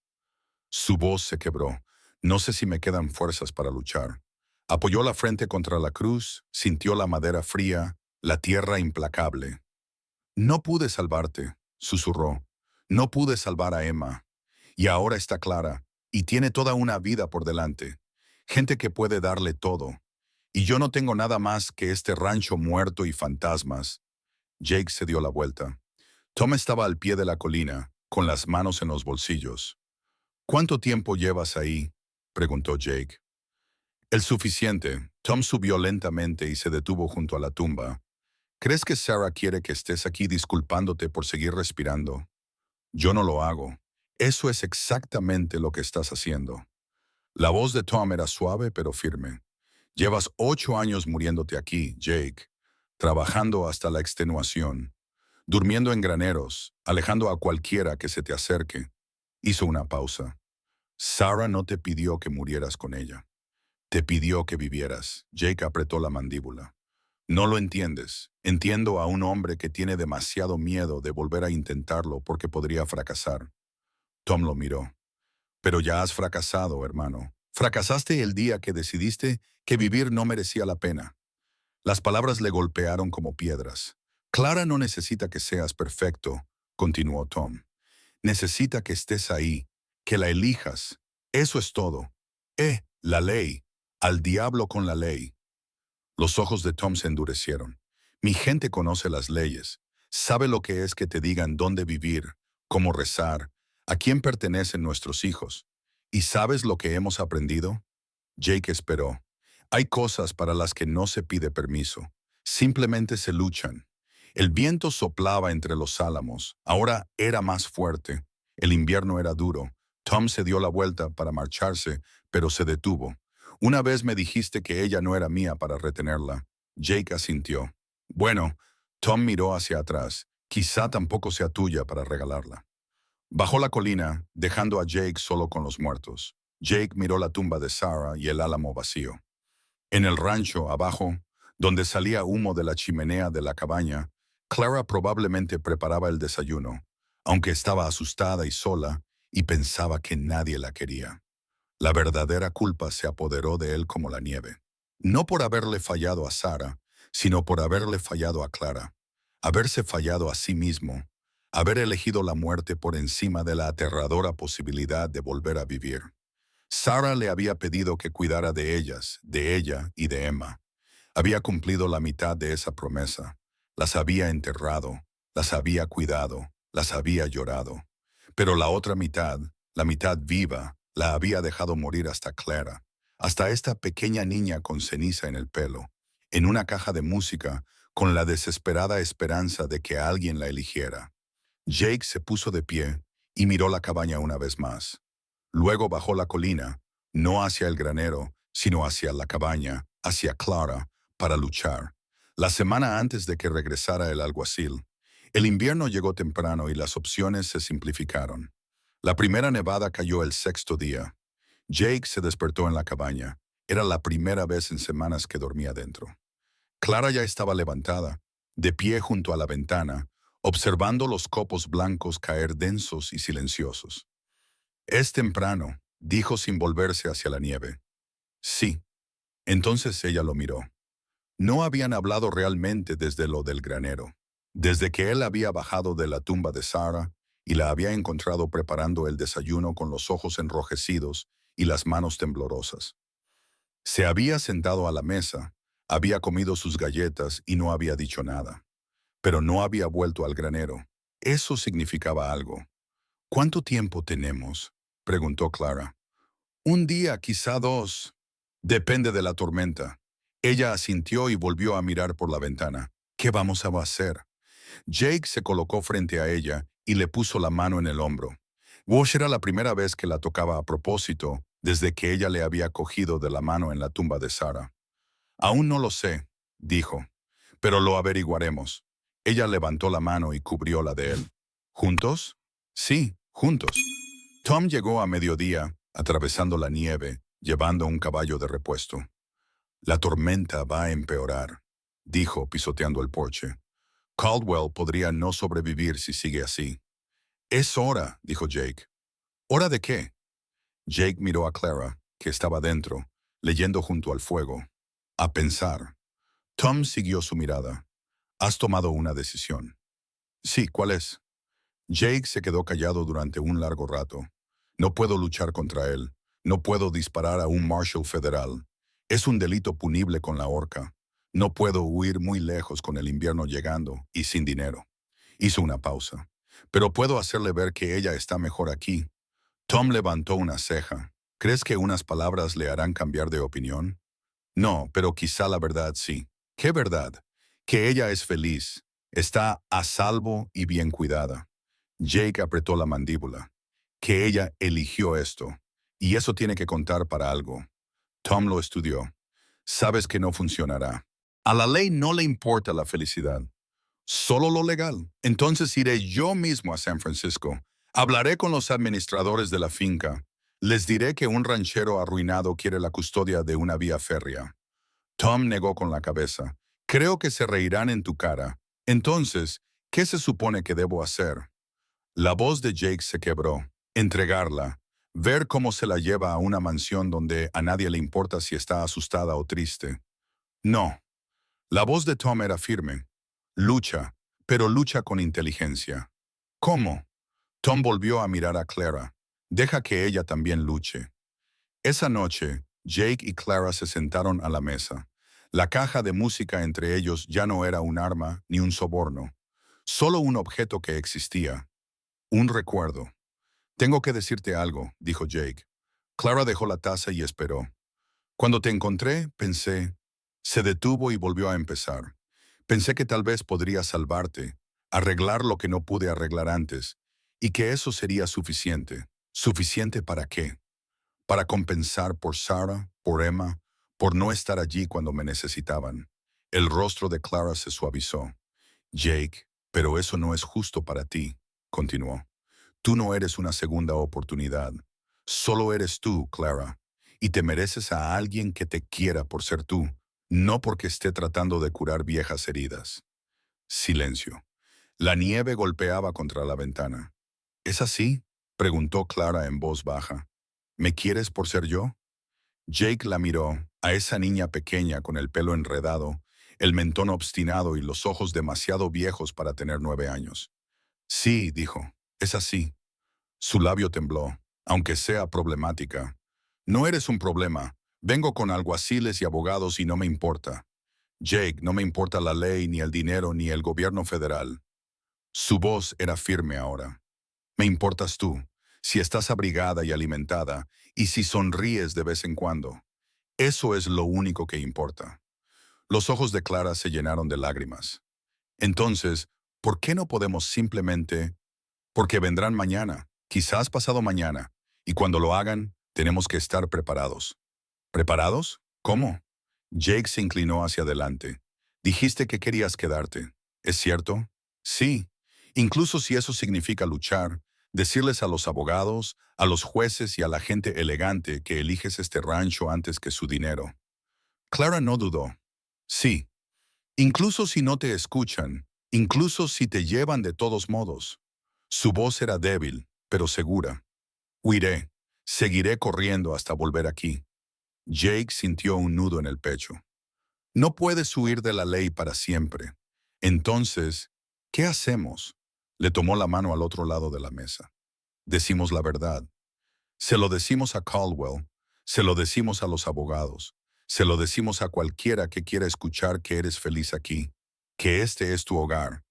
[SPEAKER 1] Su voz se quebró. No sé si me quedan fuerzas para luchar. Apoyó la frente contra la cruz, sintió la madera fría, la tierra implacable. No pude salvarte, susurró. No pude salvar a Emma. Y ahora está Clara, y tiene toda una vida por delante. Gente que puede darle todo. Y yo no tengo nada más que este rancho muerto y fantasmas. Jake se dio la vuelta. Tom estaba al pie de la colina, con las manos en los bolsillos. ¿Cuánto tiempo llevas ahí? Preguntó Jake. El suficiente. Tom subió lentamente y se detuvo junto a la tumba. ¿Crees que Sarah quiere que estés aquí disculpándote por seguir respirando? Yo no lo hago. Eso es exactamente lo que estás haciendo. La voz de Tom era suave pero firme. Llevas 8 años muriéndote aquí, Jake, trabajando hasta la extenuación, durmiendo en graneros, alejando a cualquiera que se te acerque. Hizo una pausa. Sarah no te pidió que murieras con ella. Te pidió que vivieras. Jake apretó la mandíbula. No lo entiendes. Entiendo a un hombre que tiene demasiado miedo de volver a intentarlo porque podría fracasar. Tom lo miró. Pero ya has fracasado, hermano. Fracasaste el día que decidiste que vivir no merecía la pena. Las palabras le golpearon como piedras. Clara no necesita que seas perfecto, continuó Tom. Necesita que estés ahí, que la elijas. Eso es todo. La ley. Al diablo con la ley. Los ojos de Tom se endurecieron. Mi gente conoce las leyes. Sabe lo que es que te digan dónde vivir, cómo rezar, a quién pertenecen nuestros hijos. ¿Y sabes lo que hemos aprendido? Jake esperó. Hay cosas para las que no se pide permiso. Simplemente se luchan. El viento soplaba entre los álamos. Ahora era más fuerte. El invierno era duro. Tom se dio la vuelta para marcharse, pero se detuvo. Una vez me dijiste que ella no era mía para retenerla. Jake asintió. Bueno, Tom miró hacia atrás. Quizá tampoco sea tuya para regalarla. Bajó la colina, dejando a Jake solo con los muertos. Jake miró la tumba de Sarah y el álamo vacío. En el rancho, abajo, donde salía humo de la chimenea de la cabaña, Clara probablemente preparaba el desayuno, aunque estaba asustada y sola y pensaba que nadie la quería. La verdadera culpa se apoderó de él como la nieve. No por haberle fallado a Sarah, sino por haberle fallado a Clara. Haberse fallado a sí mismo. Haber elegido la muerte por encima de la aterradora posibilidad de volver a vivir. Sarah le había pedido que cuidara de ellas, de ella y de Emma. Había cumplido la mitad de esa promesa. Las había enterrado, las había cuidado, las había llorado. Pero la otra mitad, la mitad viva, la había dejado morir hasta Clara, hasta esta pequeña niña con ceniza en el pelo, en una caja de música, con la desesperada esperanza de que alguien la eligiera. Jake se puso de pie y miró la cabaña una vez más. Luego bajó la colina, no hacia el granero, sino hacia la cabaña, hacia Clara, para luchar. La semana antes de que regresara el alguacil, el invierno llegó temprano y las opciones se simplificaron. La primera nevada cayó el sexto día. Jake se despertó en la cabaña. Era la primera vez en semanas que dormía dentro. Clara ya estaba levantada, de pie junto a la ventana, observando los copos blancos caer densos y silenciosos. Es temprano, dijo sin volverse hacia la nieve. Sí. Entonces ella lo miró. No habían hablado realmente desde lo del granero, desde que él había bajado de la tumba de Sarah y la había encontrado preparando el desayuno con los ojos enrojecidos y las manos temblorosas. Se había sentado a la mesa, había comido sus galletas y no había dicho nada. Pero no había vuelto al granero. Eso significaba algo. ¿Cuánto tiempo tenemos?, preguntó Clara. Un día, quizá dos. Depende de la tormenta. Ella asintió y volvió a mirar por la ventana. ¿Qué vamos a hacer? Jake se colocó frente a ella y le puso la mano en el hombro. Wash era la primera vez que la tocaba a propósito desde que ella le había cogido de la mano en la tumba de Sarah. Aún no lo sé, dijo, pero lo averiguaremos. Ella levantó la mano y cubrió la de él. ¿Juntos? Sí, juntos. Tom llegó a mediodía, atravesando la nieve, llevando un caballo de repuesto. La tormenta va a empeorar, dijo, pisoteando el porche. Caldwell podría no sobrevivir si sigue así. Es hora, dijo Jake. ¿Hora de qué? Jake miró a Clara, que estaba dentro, leyendo junto al fuego. A pensar. Tom siguió su mirada. Has tomado una decisión. Sí, ¿cuál es? Jake se quedó callado durante un largo rato. No puedo luchar contra él. No puedo disparar a un marshal federal. Es un delito punible con la horca. No puedo huir muy lejos con el invierno llegando y sin dinero. Hizo una pausa. Pero puedo hacerle ver que ella está mejor aquí. Tom levantó una ceja. ¿Crees que unas palabras le harán cambiar de opinión? No, pero quizá la verdad sí. ¿Qué verdad? Que ella es feliz, está a salvo y bien cuidada. Jake apretó la mandíbula. Que ella eligió esto. Y eso tiene que contar para algo. Tom lo estudió. Sabes que no funcionará. A la ley no le importa la felicidad, solo lo legal. Entonces iré yo mismo a San Francisco. Hablaré con los administradores de la finca. Les diré que un ranchero arruinado quiere la custodia de una vía férrea. Tom negó con la cabeza. Creo que se reirán en tu cara. Entonces, ¿qué se supone que debo hacer? La voz de Jake se quebró. Entregarla. Ver cómo se la lleva a una mansión donde a nadie le importa si está asustada o triste. No. La voz de Tom era firme. Lucha, pero lucha con inteligencia. ¿Cómo? Tom volvió a mirar a Clara. Deja que ella también luche. Esa noche, Jake y Clara se sentaron a la mesa. La caja de música entre ellos ya no era un arma ni un soborno, solo un objeto que existía, un recuerdo. Tengo que decirte algo, dijo Jake. Clara dejó la taza y esperó. Cuando te encontré, pensé. Se detuvo y volvió a empezar. Pensé que tal vez podría salvarte, arreglar lo que no pude arreglar antes, y que eso sería suficiente. ¿Suficiente para qué? Para compensar por Sarah, por Emma, por no estar allí cuando me necesitaban. El rostro de Clara se suavizó. Jake, pero eso no es justo para ti, continuó. Tú no eres una segunda oportunidad. Solo eres tú, Clara, y te mereces a alguien que te quiera por ser tú, no porque esté tratando de curar viejas heridas. Silencio. La nieve golpeaba contra la ventana. ¿Es así?, preguntó Clara en voz baja. ¿Me quieres por ser yo? Jake la miró, a esa niña pequeña con el pelo enredado, el mentón obstinado y los ojos demasiado viejos para tener 9 años. Sí, dijo, es así. Su labio tembló, aunque sea problemática. No eres un problema. Vengo con alguaciles y abogados y no me importa. Jake, no me importa la ley, ni el dinero, ni el gobierno federal. Su voz era firme ahora. Me importas tú, si estás abrigada y alimentada, y si sonríes de vez en cuando. Eso es lo único que importa. Los ojos de Clara se llenaron de lágrimas. Entonces, ¿por qué no podemos simplemente? Porque vendrán mañana, quizás pasado mañana, y cuando lo hagan, tenemos que estar preparados. ¿Preparados? ¿Cómo? Jake se inclinó hacia adelante. Dijiste que querías quedarte. ¿Es cierto? Sí. Incluso si eso significa luchar, decirles a los abogados, a los jueces y a la gente elegante que eliges este rancho antes que su dinero. Clara no dudó. Sí. Incluso si no te escuchan, incluso si te llevan de todos modos. Su voz era débil, pero segura. Huiré. Seguiré corriendo hasta volver aquí. Jake sintió un nudo en el pecho. No puedes huir de la ley para siempre. Entonces, ¿qué hacemos? Le tomó la mano al otro lado de la mesa. Decimos la verdad. Se lo decimos a Caldwell. Se lo decimos a los abogados. Se lo decimos a cualquiera que quiera escuchar que eres feliz aquí, que este es tu hogar,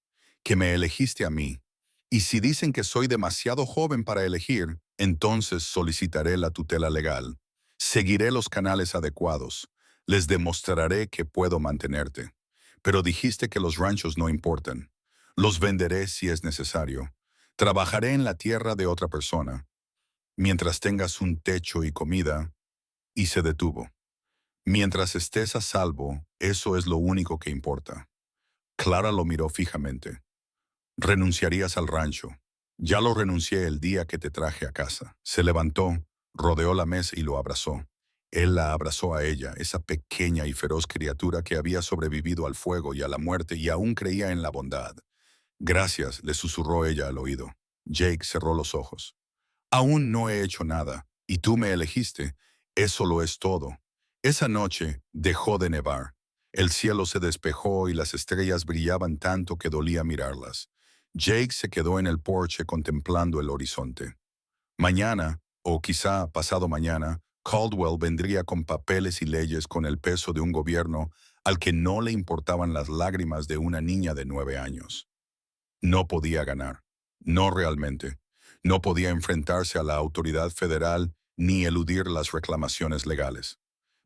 [SPEAKER 1] que me elegiste a mí. Y si dicen que soy demasiado joven para elegir, entonces solicitaré la tutela legal. Seguiré los canales adecuados. Les demostraré que puedo mantenerte. Pero dijiste que los ranchos no importan. Los venderé si es necesario. Trabajaré en la tierra de otra persona. Mientras tengas un techo y comida, y se detuvo. Mientras estés a salvo, eso es lo único que importa. Clara lo miró fijamente. Renunciarías al rancho. Ya lo renuncié el día que te traje a casa. Se levantó, rodeó la mesa y lo abrazó. Él la abrazó a ella, esa pequeña y feroz criatura que había sobrevivido al fuego y a la muerte y aún creía en la bondad. Gracias, le susurró ella al oído. Jake cerró los ojos. Aún no he hecho nada, y tú me elegiste. Eso lo es todo. Esa noche dejó de nevar. El cielo se despejó y las estrellas brillaban tanto que dolía mirarlas. Jake se quedó en el porche contemplando el horizonte. Mañana, o quizá pasado mañana, Caldwell vendría con papeles y leyes con el peso de un gobierno al que no le importaban las lágrimas de una niña de 9 años. No podía ganar. No realmente. No podía enfrentarse a la autoridad federal ni eludir las reclamaciones legales.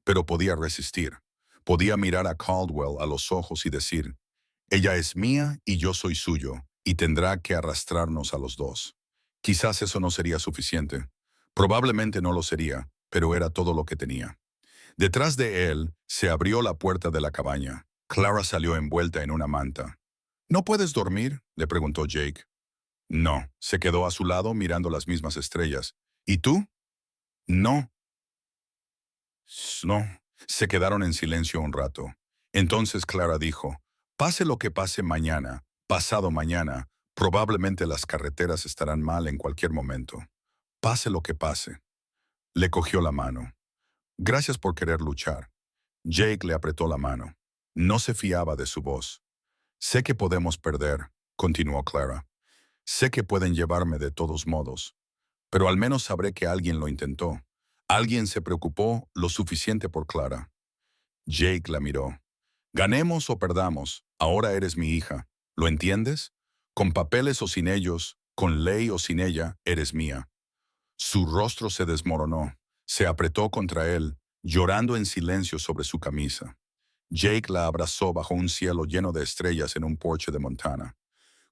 [SPEAKER 1] Pero podía resistir. Podía mirar a Caldwell a los ojos y decir, ella es mía y yo soy suyo, y tendrá que arrastrarnos a los dos. Quizás eso no sería suficiente. Probablemente no lo sería, pero era todo lo que tenía. Detrás de él se abrió la puerta de la cabaña. Clara salió envuelta en una manta. ¿No puedes dormir?, le preguntó Jake. No, se quedó a su lado mirando las mismas estrellas. ¿Y tú? No, no. Se quedaron en silencio un rato. Entonces Clara dijo, pase lo que pase mañana, pasado mañana, probablemente las carreteras estarán mal en cualquier momento. Pase lo que pase. Le cogió la mano. Gracias por querer luchar. Jake le apretó la mano. No se fiaba de su voz. Sé que podemos perder, continuó Clara. Sé que pueden llevarme de todos modos, pero al menos sabré que alguien lo intentó. Alguien se preocupó lo suficiente por Clara. Jake la miró. Ganemos o perdamos, ahora eres mi hija. ¿Lo entiendes? Con papeles o sin ellos, con ley o sin ella, eres mía. Su rostro se desmoronó. Se apretó contra él, llorando en silencio sobre su camisa. Jake la abrazó bajo un cielo lleno de estrellas en un porche de Montana.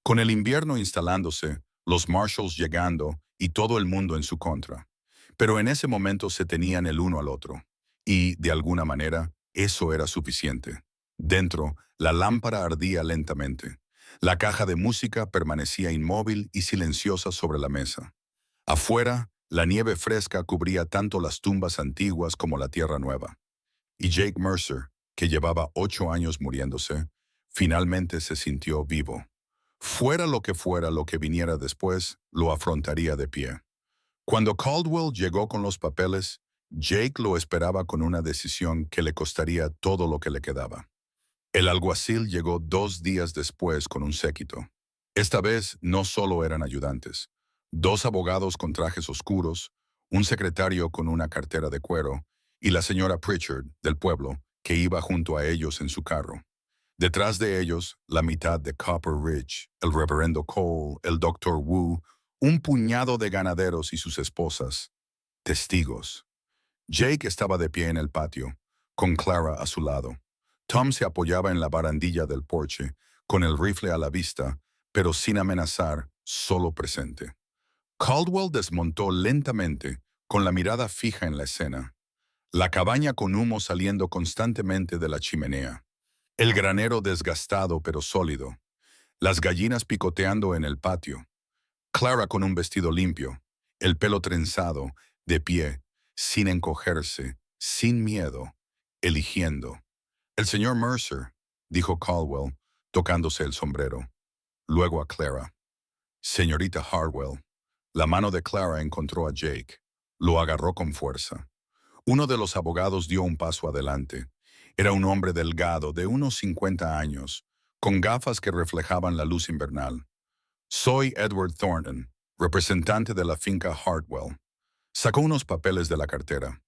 [SPEAKER 1] Con el invierno instalándose, los Marshalls llegando y todo el mundo en su contra. Pero en ese momento se tenían el uno al otro. Y, de alguna manera, eso era suficiente. Dentro, la lámpara ardía lentamente. La caja de música permanecía inmóvil y silenciosa sobre la mesa. Afuera, la nieve fresca cubría tanto las tumbas antiguas como la tierra nueva. Y Jake Mercer, que llevaba 8 años muriéndose, finalmente se sintió vivo. Fuera lo que viniera después, lo afrontaría de pie. Cuando Caldwell llegó con los papeles, Jake lo esperaba con una decisión que le costaría todo lo que le quedaba. El alguacil llegó 2 días después con un séquito. Esta vez no solo eran ayudantes. 2 abogados con trajes oscuros, un secretario con una cartera de cuero y la señora Pritchard, del pueblo, que iba junto a ellos en su carro. Detrás de ellos, la mitad de Copper Ridge, el reverendo Cole, el Dr. Wu, un puñado de ganaderos y sus esposas. Testigos. Jake estaba de pie en el patio, con Clara a su lado. Tom se apoyaba en la barandilla del porche, con el rifle a la vista, pero sin amenazar, solo presente. Caldwell desmontó lentamente, con la mirada fija en la escena. La cabaña con humo saliendo constantemente de la chimenea. El granero desgastado pero sólido. Las gallinas picoteando en el patio. Clara con un vestido limpio, el pelo trenzado, de pie, sin encogerse, sin miedo, eligiendo. El señor Mercer, dijo Caldwell, tocándose el sombrero. Luego a Clara. Señorita Harwell. La mano de Clara encontró a Jake. Lo agarró con fuerza. Uno de los abogados dio un paso adelante. Era un hombre delgado, de unos 50 años, con gafas que reflejaban la luz invernal. Soy Edward Thornton, representante de la finca Hartwell. Sacó unos papeles de la cartera.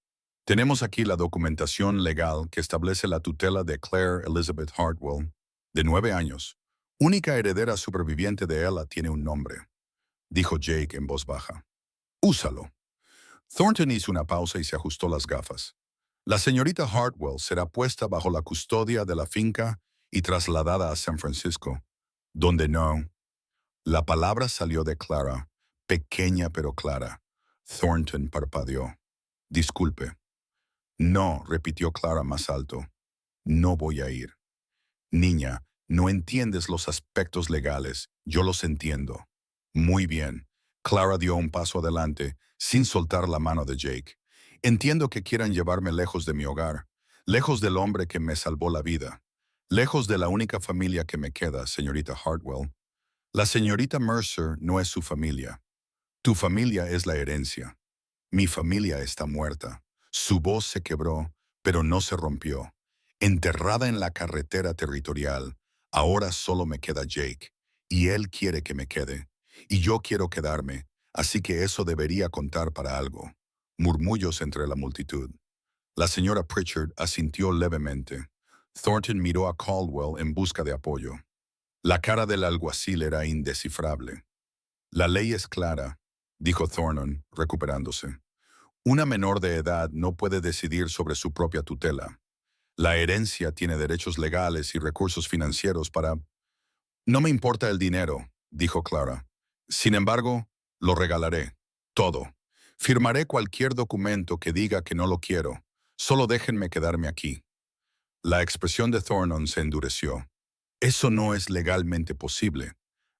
[SPEAKER 1] Tenemos aquí la documentación legal que establece la tutela de Claire Elizabeth Hartwell, de 9 años. Única heredera superviviente de ella tiene un nombre, dijo Jake en voz baja. Úsalo. Thornton hizo una pausa y se ajustó las gafas. La señorita Hartwell será puesta bajo la custodia de la finca y trasladada a San Francisco, donde no. La palabra salió de Clara, pequeña pero clara. Thornton parpadeó. Disculpe. No, repitió Clara más alto. No voy a ir. Niña, no entiendes los aspectos legales. Yo los entiendo. Muy bien. Clara dio un paso adelante, sin soltar la mano de Jake. Entiendo que quieran llevarme lejos de mi hogar, lejos del hombre que me salvó la vida, lejos de la única familia que me queda, señorita Hartwell. La señorita Mercer no es su familia. Tu familia es la herencia. Mi familia está muerta. Su voz se quebró, pero no se rompió. Enterrada en la carretera territorial, ahora solo me queda Jake, y él quiere que me quede, y yo quiero quedarme, así que eso debería contar para algo. Murmullos entre la multitud. La señora Pritchard asintió levemente. Thornton miró a Caldwell en busca de apoyo. La cara del alguacil era indescifrable. La ley es clara, dijo Thornton, recuperándose. Una menor de edad no puede decidir sobre su propia tutela. La herencia tiene derechos legales y recursos financieros para... No me importa el dinero, dijo Clara. Sin embargo, lo regalaré. Todo. Firmaré cualquier documento que diga que no lo quiero. Solo déjenme quedarme aquí. La expresión de Thornton se endureció. Eso no es legalmente posible.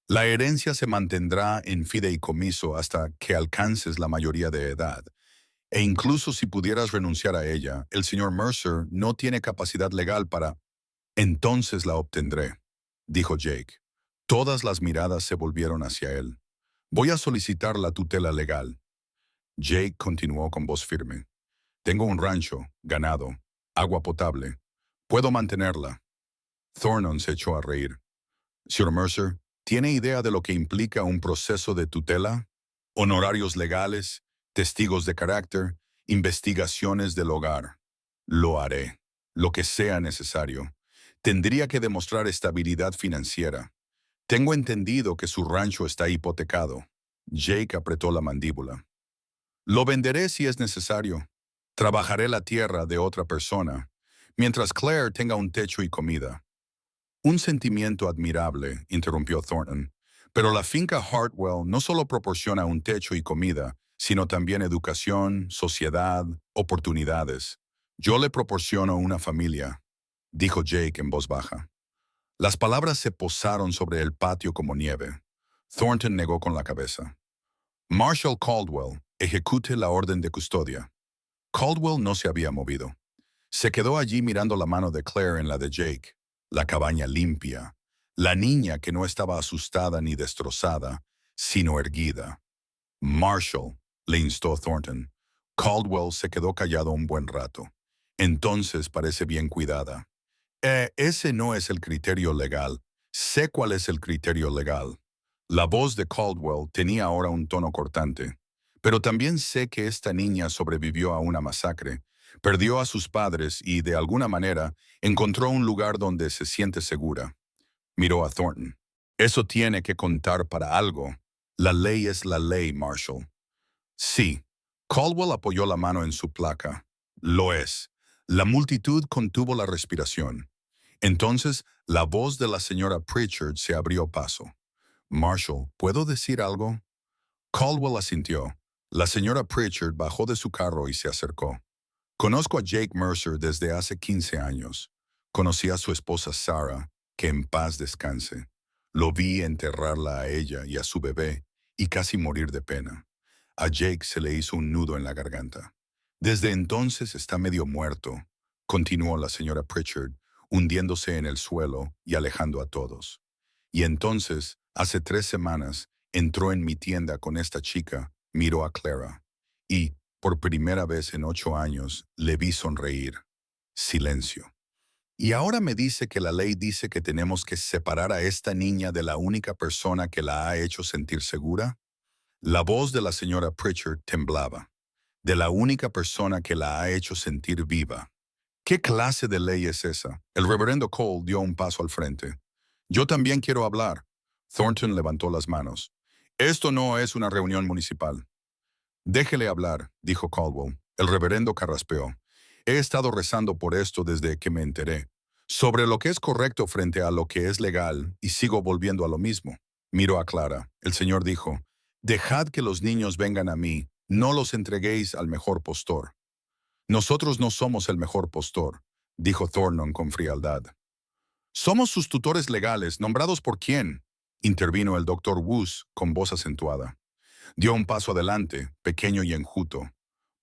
[SPEAKER 1] La herencia se mantendrá en fideicomiso hasta que alcances la mayoría de edad. E incluso si pudieras renunciar a ella, el señor Mercer no tiene capacidad legal para... Entonces la obtendré, dijo Jake. Todas las miradas se volvieron hacia él. Voy a solicitar la tutela legal. Jake continuó con voz firme. Tengo un rancho, ganado, agua potable. Puedo mantenerla. Thornton se echó a reír. Sir Mercer, ¿tiene idea de lo que implica un proceso de tutela? Honorarios legales, testigos de carácter, investigaciones del hogar. Lo haré, lo que sea necesario. Tendría que demostrar estabilidad financiera. Tengo entendido que su rancho está hipotecado. Jake apretó la mandíbula. Lo venderé si es necesario. Trabajaré la tierra de otra persona, mientras Claire tenga un techo y comida. Un sentimiento admirable, interrumpió Thornton, pero la finca Hartwell no solo proporciona un techo y comida, sino también educación, sociedad, oportunidades. Yo le proporciono una familia, dijo Jake en voz baja. Las palabras se posaron sobre el patio como nieve. Thornton negó con la cabeza. Marshall Caldwell, ejecute la orden de custodia. Caldwell no se había movido. Se quedó allí mirando la mano de Claire en la de Jake, la cabaña limpia, la niña que no estaba asustada ni destrozada, sino erguida. Marshall, le instó Thornton. Caldwell se quedó callado un buen rato. Entonces parece bien cuidada. Ese no es el criterio legal. Sé cuál es el criterio legal. La voz de Caldwell tenía ahora un tono cortante. Pero también sé que esta niña sobrevivió a una masacre, perdió a sus padres y, de alguna manera, encontró un lugar donde se siente segura. Miró a Thornton. Eso tiene que contar para algo. La ley es la ley, Marshall. Sí. Caldwell apoyó la mano en su placa. Lo es. La multitud contuvo la respiración. Entonces, la voz de la señora Pritchard se abrió paso. Marshall, ¿puedo decir algo? Caldwell asintió. La señora Pritchard bajó de su carro y se acercó. Conozco a Jake Mercer desde hace 15 años. Conocí a su esposa Sarah, que en paz descanse. Lo vi enterrarla a ella y a su bebé y casi morir de pena. A Jake se le hizo un nudo en la garganta. Desde entonces está medio muerto, continuó la señora Pritchard, hundiéndose en el suelo y alejando a todos. Y entonces, hace 3 semanas, entró en mi tienda con esta chica, miró a Clara, y, por primera vez en 8 años, le vi sonreír. Silencio. Y ahora me dice que la ley dice que tenemos que separar a esta niña de la única persona que la ha hecho sentir segura. La voz de la señora Pritchard temblaba. de la única persona que la ha hecho sentir viva. ¿Qué clase de ley es esa? El reverendo Cole dio un paso al frente. Yo también quiero hablar. Thornton levantó las manos. Esto no es una reunión municipal. Déjele hablar, dijo Caldwell. El reverendo carraspeó. He estado rezando por esto desde que me enteré. Sobre lo que es correcto frente a lo que es legal, y sigo volviendo a lo mismo. Miró a Clara. El señor dijo, dejad que los niños vengan a mí, no los entreguéis al mejor postor. Nosotros no somos el mejor postor, dijo Thornton con frialdad. Somos sus tutores legales, ¿nombrados por quién? Intervino el doctor Woos con voz acentuada. Dio un paso adelante, pequeño y enjuto,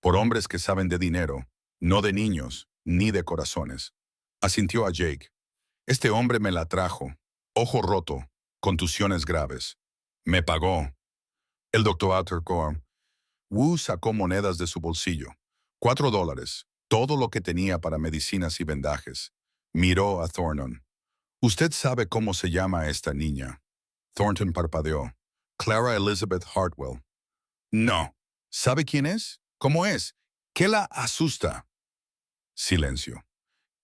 [SPEAKER 1] por hombres que saben de dinero, no de niños, ni de corazones. Asintió a Jake. Este hombre me la trajo. Ojo roto, contusiones graves. Me pagó. El doctor Attercore. Wu sacó monedas de su bolsillo. $4, todo lo que tenía para medicinas y vendajes. Miró a Thornton. ¿Usted sabe cómo se llama esta niña? Thornton parpadeó. Clara Elizabeth Hartwell. No. ¿Sabe quién es? ¿Cómo es? ¿Qué la asusta? Silencio.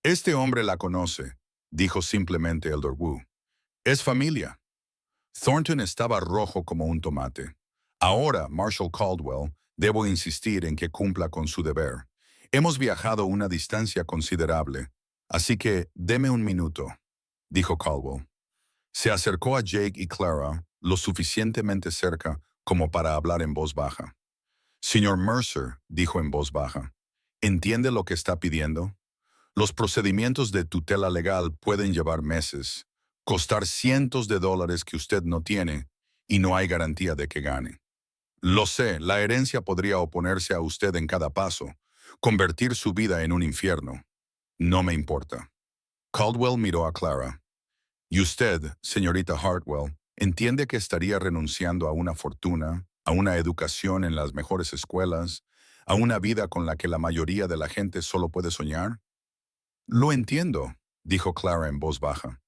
[SPEAKER 1] Este hombre la conoce, dijo simplemente Elder Wu. Es familia. Thornton estaba rojo como un tomate. Ahora, Marshall Caldwell, debo insistir en que cumpla con su deber. Hemos viajado una distancia considerable, así que deme un minuto, dijo Caldwell. Se acercó a Jake y Clara lo suficientemente cerca como para hablar en voz baja. Señor Mercer, dijo en voz baja, ¿entiende lo que está pidiendo? Los procedimientos de tutela legal pueden llevar meses, costar cientos de dólares que usted no tiene y no hay garantía de que gane. Lo sé, la herencia podría oponerse a usted en cada paso, convertir su vida en un infierno. No me importa. Caldwell miró a Clara. ¿Y usted, señorita Hartwell, entiende que estaría renunciando a una fortuna, a una educación en las mejores escuelas, a una vida con la que la mayoría de la gente solo puede soñar? Lo entiendo, dijo Clara en voz baja,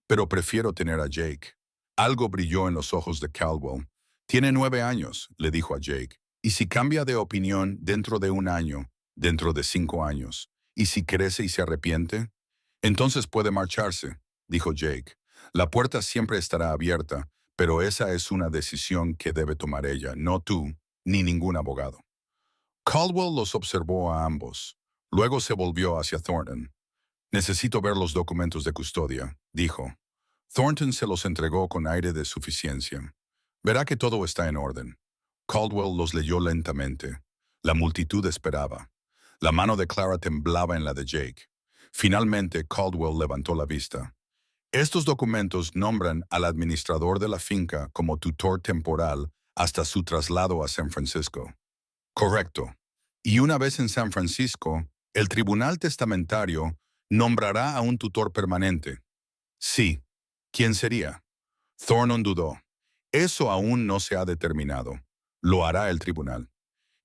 [SPEAKER 1] pero prefiero tener a Jake. Algo brilló en los ojos de Caldwell. Tiene 9 años, le dijo a Jake, y si cambia de opinión dentro de un año, dentro de 5 años, y si crece y se arrepiente, entonces puede marcharse, dijo Jake. La puerta siempre estará abierta, pero esa es una decisión que debe tomar ella, no tú, ni ningún abogado. Caldwell los observó a ambos. Luego se volvió hacia Thornton. Necesito ver los documentos de custodia, dijo. Thornton se los entregó con aire de suficiencia. Verá que todo está en orden. Caldwell los leyó lentamente. La multitud esperaba. La mano de Clara temblaba en la de Jake. Finalmente, Caldwell levantó la vista. Estos documentos nombran al administrador de la finca como tutor temporal hasta su traslado a San Francisco. Correcto. Y una vez en San Francisco, el tribunal testamentario nombrará a un tutor permanente. Sí. ¿Quién sería? Thornton dudó. Eso aún no se ha determinado. Lo hará el tribunal.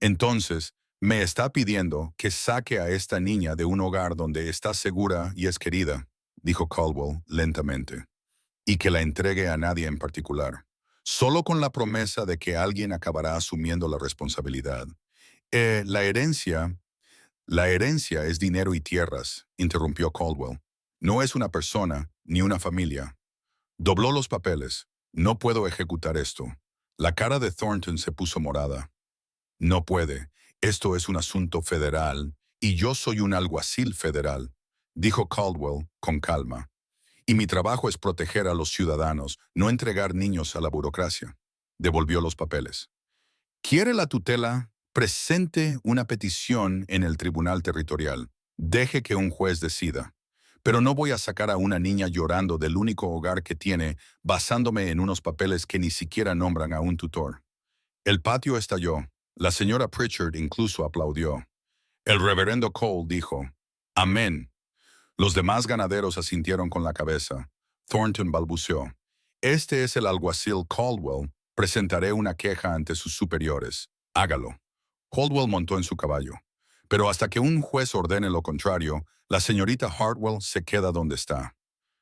[SPEAKER 1] Entonces, me está pidiendo que saque a esta niña de un hogar donde está segura y es querida, dijo Caldwell lentamente, y que la entregue a nadie en particular, solo con la promesa de que alguien acabará asumiendo la responsabilidad. La herencia es dinero y tierras, interrumpió Caldwell. No es una persona ni una familia. Dobló los papeles. No puedo ejecutar esto. La cara de Thornton se puso morada. No puede. Esto es un asunto federal y yo soy un alguacil federal, dijo Caldwell con calma. Y mi trabajo es proteger a los ciudadanos, no entregar niños a la burocracia. Devolvió los papeles. ¿Quiere la tutela? Presente una petición en el tribunal territorial. Deje que un juez decida. Pero no voy a sacar a una niña llorando del único hogar que tiene basándome en unos papeles que ni siquiera nombran a un tutor. El patio estalló. La señora Pritchard incluso aplaudió. El reverendo Cole dijo, «Amén». Los demás ganaderos asintieron con la cabeza. Thornton balbuceó, «Este es el alguacil Caldwell. Presentaré una queja ante sus superiores. Hágalo». Caldwell montó en su caballo. Pero hasta que un juez ordene lo contrario, la señorita Hartwell se queda donde está.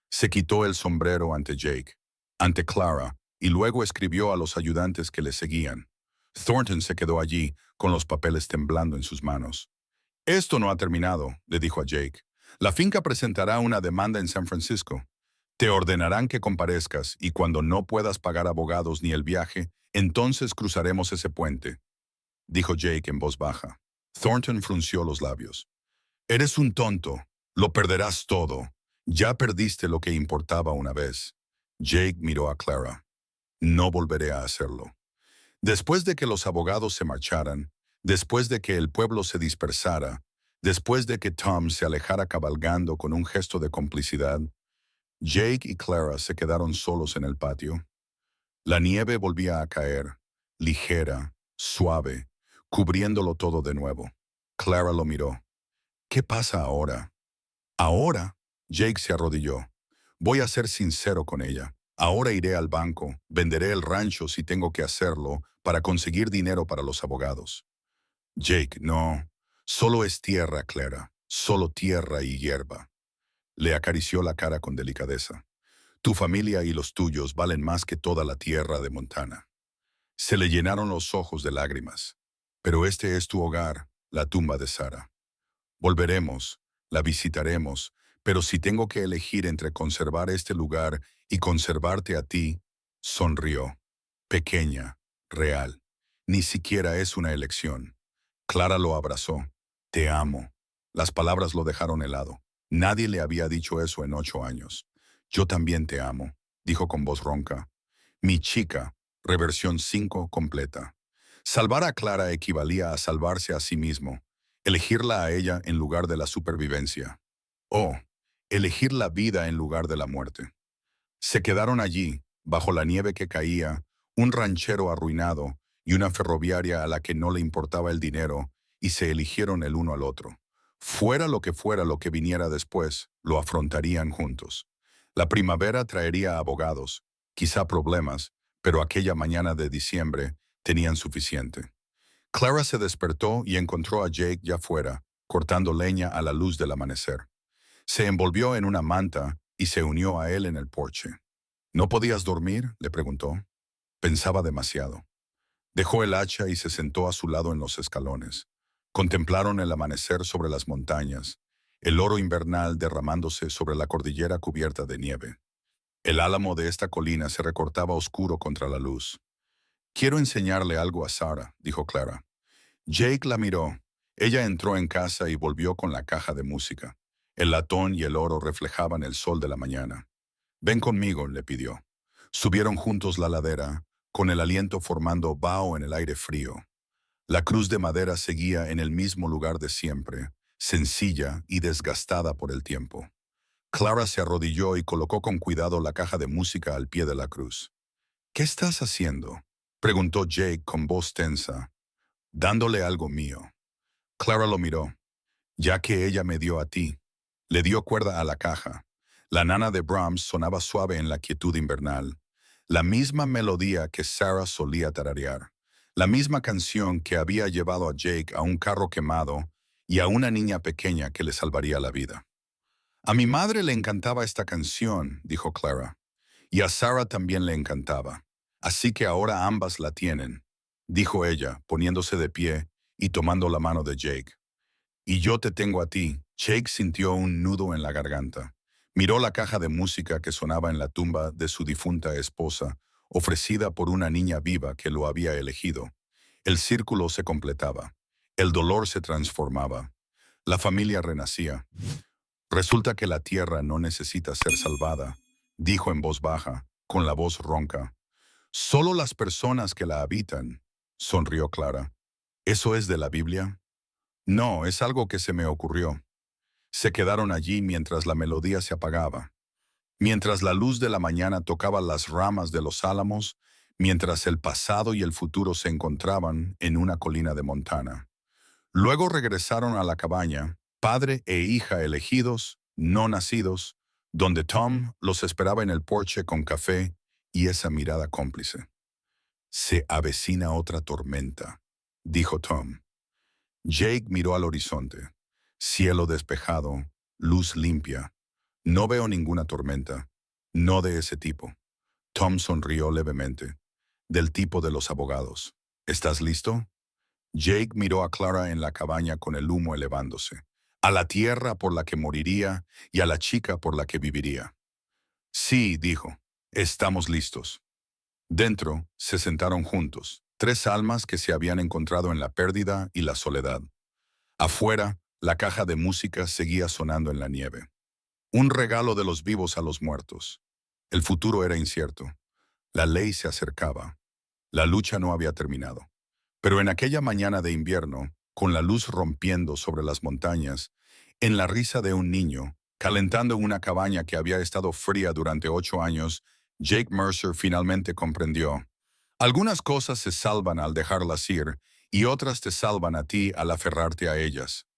[SPEAKER 1] Se quitó el sombrero ante Jake, ante Clara, y luego escribió a los ayudantes que le seguían. Thornton se quedó allí, con los papeles temblando en sus manos. Esto no ha terminado, le dijo a Jake. La finca presentará una demanda en San Francisco. Te ordenarán que comparezcas y cuando no puedas pagar abogados ni el viaje, entonces cruzaremos ese puente, dijo Jake en voz baja. Thornton frunció los labios. Eres un tonto. Lo perderás todo. Ya perdiste lo que importaba una vez. Jake miró a Clara. No volveré a hacerlo. Después de que los abogados se marcharan, después de que el pueblo se dispersara, después de que Tom se alejara cabalgando con un gesto de complicidad, Jake y Clara se quedaron solos en el patio. La nieve volvía a caer, ligera, suave, cubriéndolo todo de nuevo. Clara lo miró. ¿Qué pasa ahora? Ahora, Jake se arrodilló. Voy a ser sincero con ella. Ahora iré al banco, venderé el rancho si tengo que hacerlo para conseguir dinero para los abogados. Jake, no. Solo es tierra, Clara. Solo tierra y hierba. Le acarició la cara con delicadeza. Tu familia y los tuyos valen más que toda la tierra de Montana. Se le llenaron los ojos de lágrimas. Pero este es tu hogar, la tumba de Sara. Volveremos, la visitaremos, pero si tengo que elegir entre conservar este lugar y conservarte a ti, sonrió. Pequeña, real. Ni siquiera es una elección. Clara lo abrazó. Te amo. Las palabras lo dejaron helado. Nadie le había dicho eso en 8 años. Yo también te amo, dijo con voz ronca. Mi chica, reversión 5 completa. Salvar a Clara equivalía a salvarse a sí mismo. Elegirla a ella en lugar de la supervivencia. Oh, elegir la vida en lugar de la muerte. Se quedaron allí, bajo la nieve que caía, un ranchero arruinado y una ferroviaria a la que no le importaba el dinero, y se eligieron el uno al otro. Fuera lo que viniera después, lo afrontarían juntos. La primavera traería abogados, quizá problemas, pero aquella mañana de diciembre tenían suficiente. Clara se despertó y encontró a Jake ya fuera, cortando leña a la luz del amanecer. Se envolvió en una manta y se unió a él en el porche. ¿No podías dormir?, le preguntó. Pensaba demasiado. Dejó el hacha y se sentó a su lado en los escalones. Contemplaron el amanecer sobre las montañas, el oro invernal derramándose sobre la cordillera cubierta de nieve. El álamo de esta colina se recortaba oscuro contra la luz. Quiero enseñarle algo a Sara, dijo Clara. Jake la miró. Ella entró en casa y volvió con la caja de música. El latón y el oro reflejaban el sol de la mañana. Ven conmigo, le pidió. Subieron juntos la ladera, con el aliento formando vaho en el aire frío. La cruz de madera seguía en el mismo lugar de siempre, sencilla y desgastada por el tiempo. Clara se arrodilló y colocó con cuidado la caja de música al pie de la cruz. ¿Qué estás haciendo?, preguntó Jake con voz tensa. Dándole algo mío. Clara lo miró. Ya que ella me dio a ti. Le dio cuerda a la caja. La nana de Brahms sonaba suave en la quietud invernal. La misma melodía que Sarah solía tararear. La misma canción que había llevado a Jake a un carro quemado y a una niña pequeña que le salvaría la vida. A mi madre le encantaba esta canción, dijo Clara. Y a Sarah también le encantaba. Así que ahora ambas la tienen, dijo ella, poniéndose de pie y tomando la mano de Jake. Y yo te tengo a ti. Jake sintió un nudo en la garganta. Miró la caja de música que sonaba en la tumba de su difunta esposa, ofrecida por una niña viva que lo había elegido. El círculo se completaba. El dolor se transformaba. La familia renacía. Resulta que la tierra no necesita ser salvada, dijo en voz baja, con la voz ronca. Solo las personas que la habitan, sonrió Clara. ¿Eso es de la Biblia? No, es algo que se me ocurrió. Se quedaron allí mientras la melodía se apagaba, mientras la luz de la mañana tocaba las ramas de los álamos, mientras el pasado y el futuro se encontraban en una colina de Montana. Luego regresaron a la cabaña, padre e hija elegidos, no nacidos, donde Tom los esperaba en el porche con café y esa mirada cómplice. Se avecina otra tormenta, dijo Tom. Jake miró al horizonte. Cielo despejado, luz limpia. No veo ninguna tormenta. No de ese tipo. Tom sonrió levemente. Del tipo de los abogados. ¿Estás listo? Jake miró a Clara en la cabaña con el humo elevándose, a la tierra por la que moriría y a la chica por la que viviría. Sí, dijo, estamos listos. Dentro se sentaron juntos, tres almas que se habían encontrado en la pérdida y la soledad. Afuera, la caja de música seguía sonando en la nieve. Un regalo de los vivos a los muertos. El futuro era incierto. La ley se acercaba. La lucha no había terminado. Pero en aquella mañana de invierno, con la luz rompiendo sobre las montañas, en la risa de un niño, calentando en una cabaña que había estado fría durante 8 años, Jake Mercer finalmente comprendió. Algunas cosas se salvan al dejarlas ir y otras te salvan a ti al aferrarte a ellas.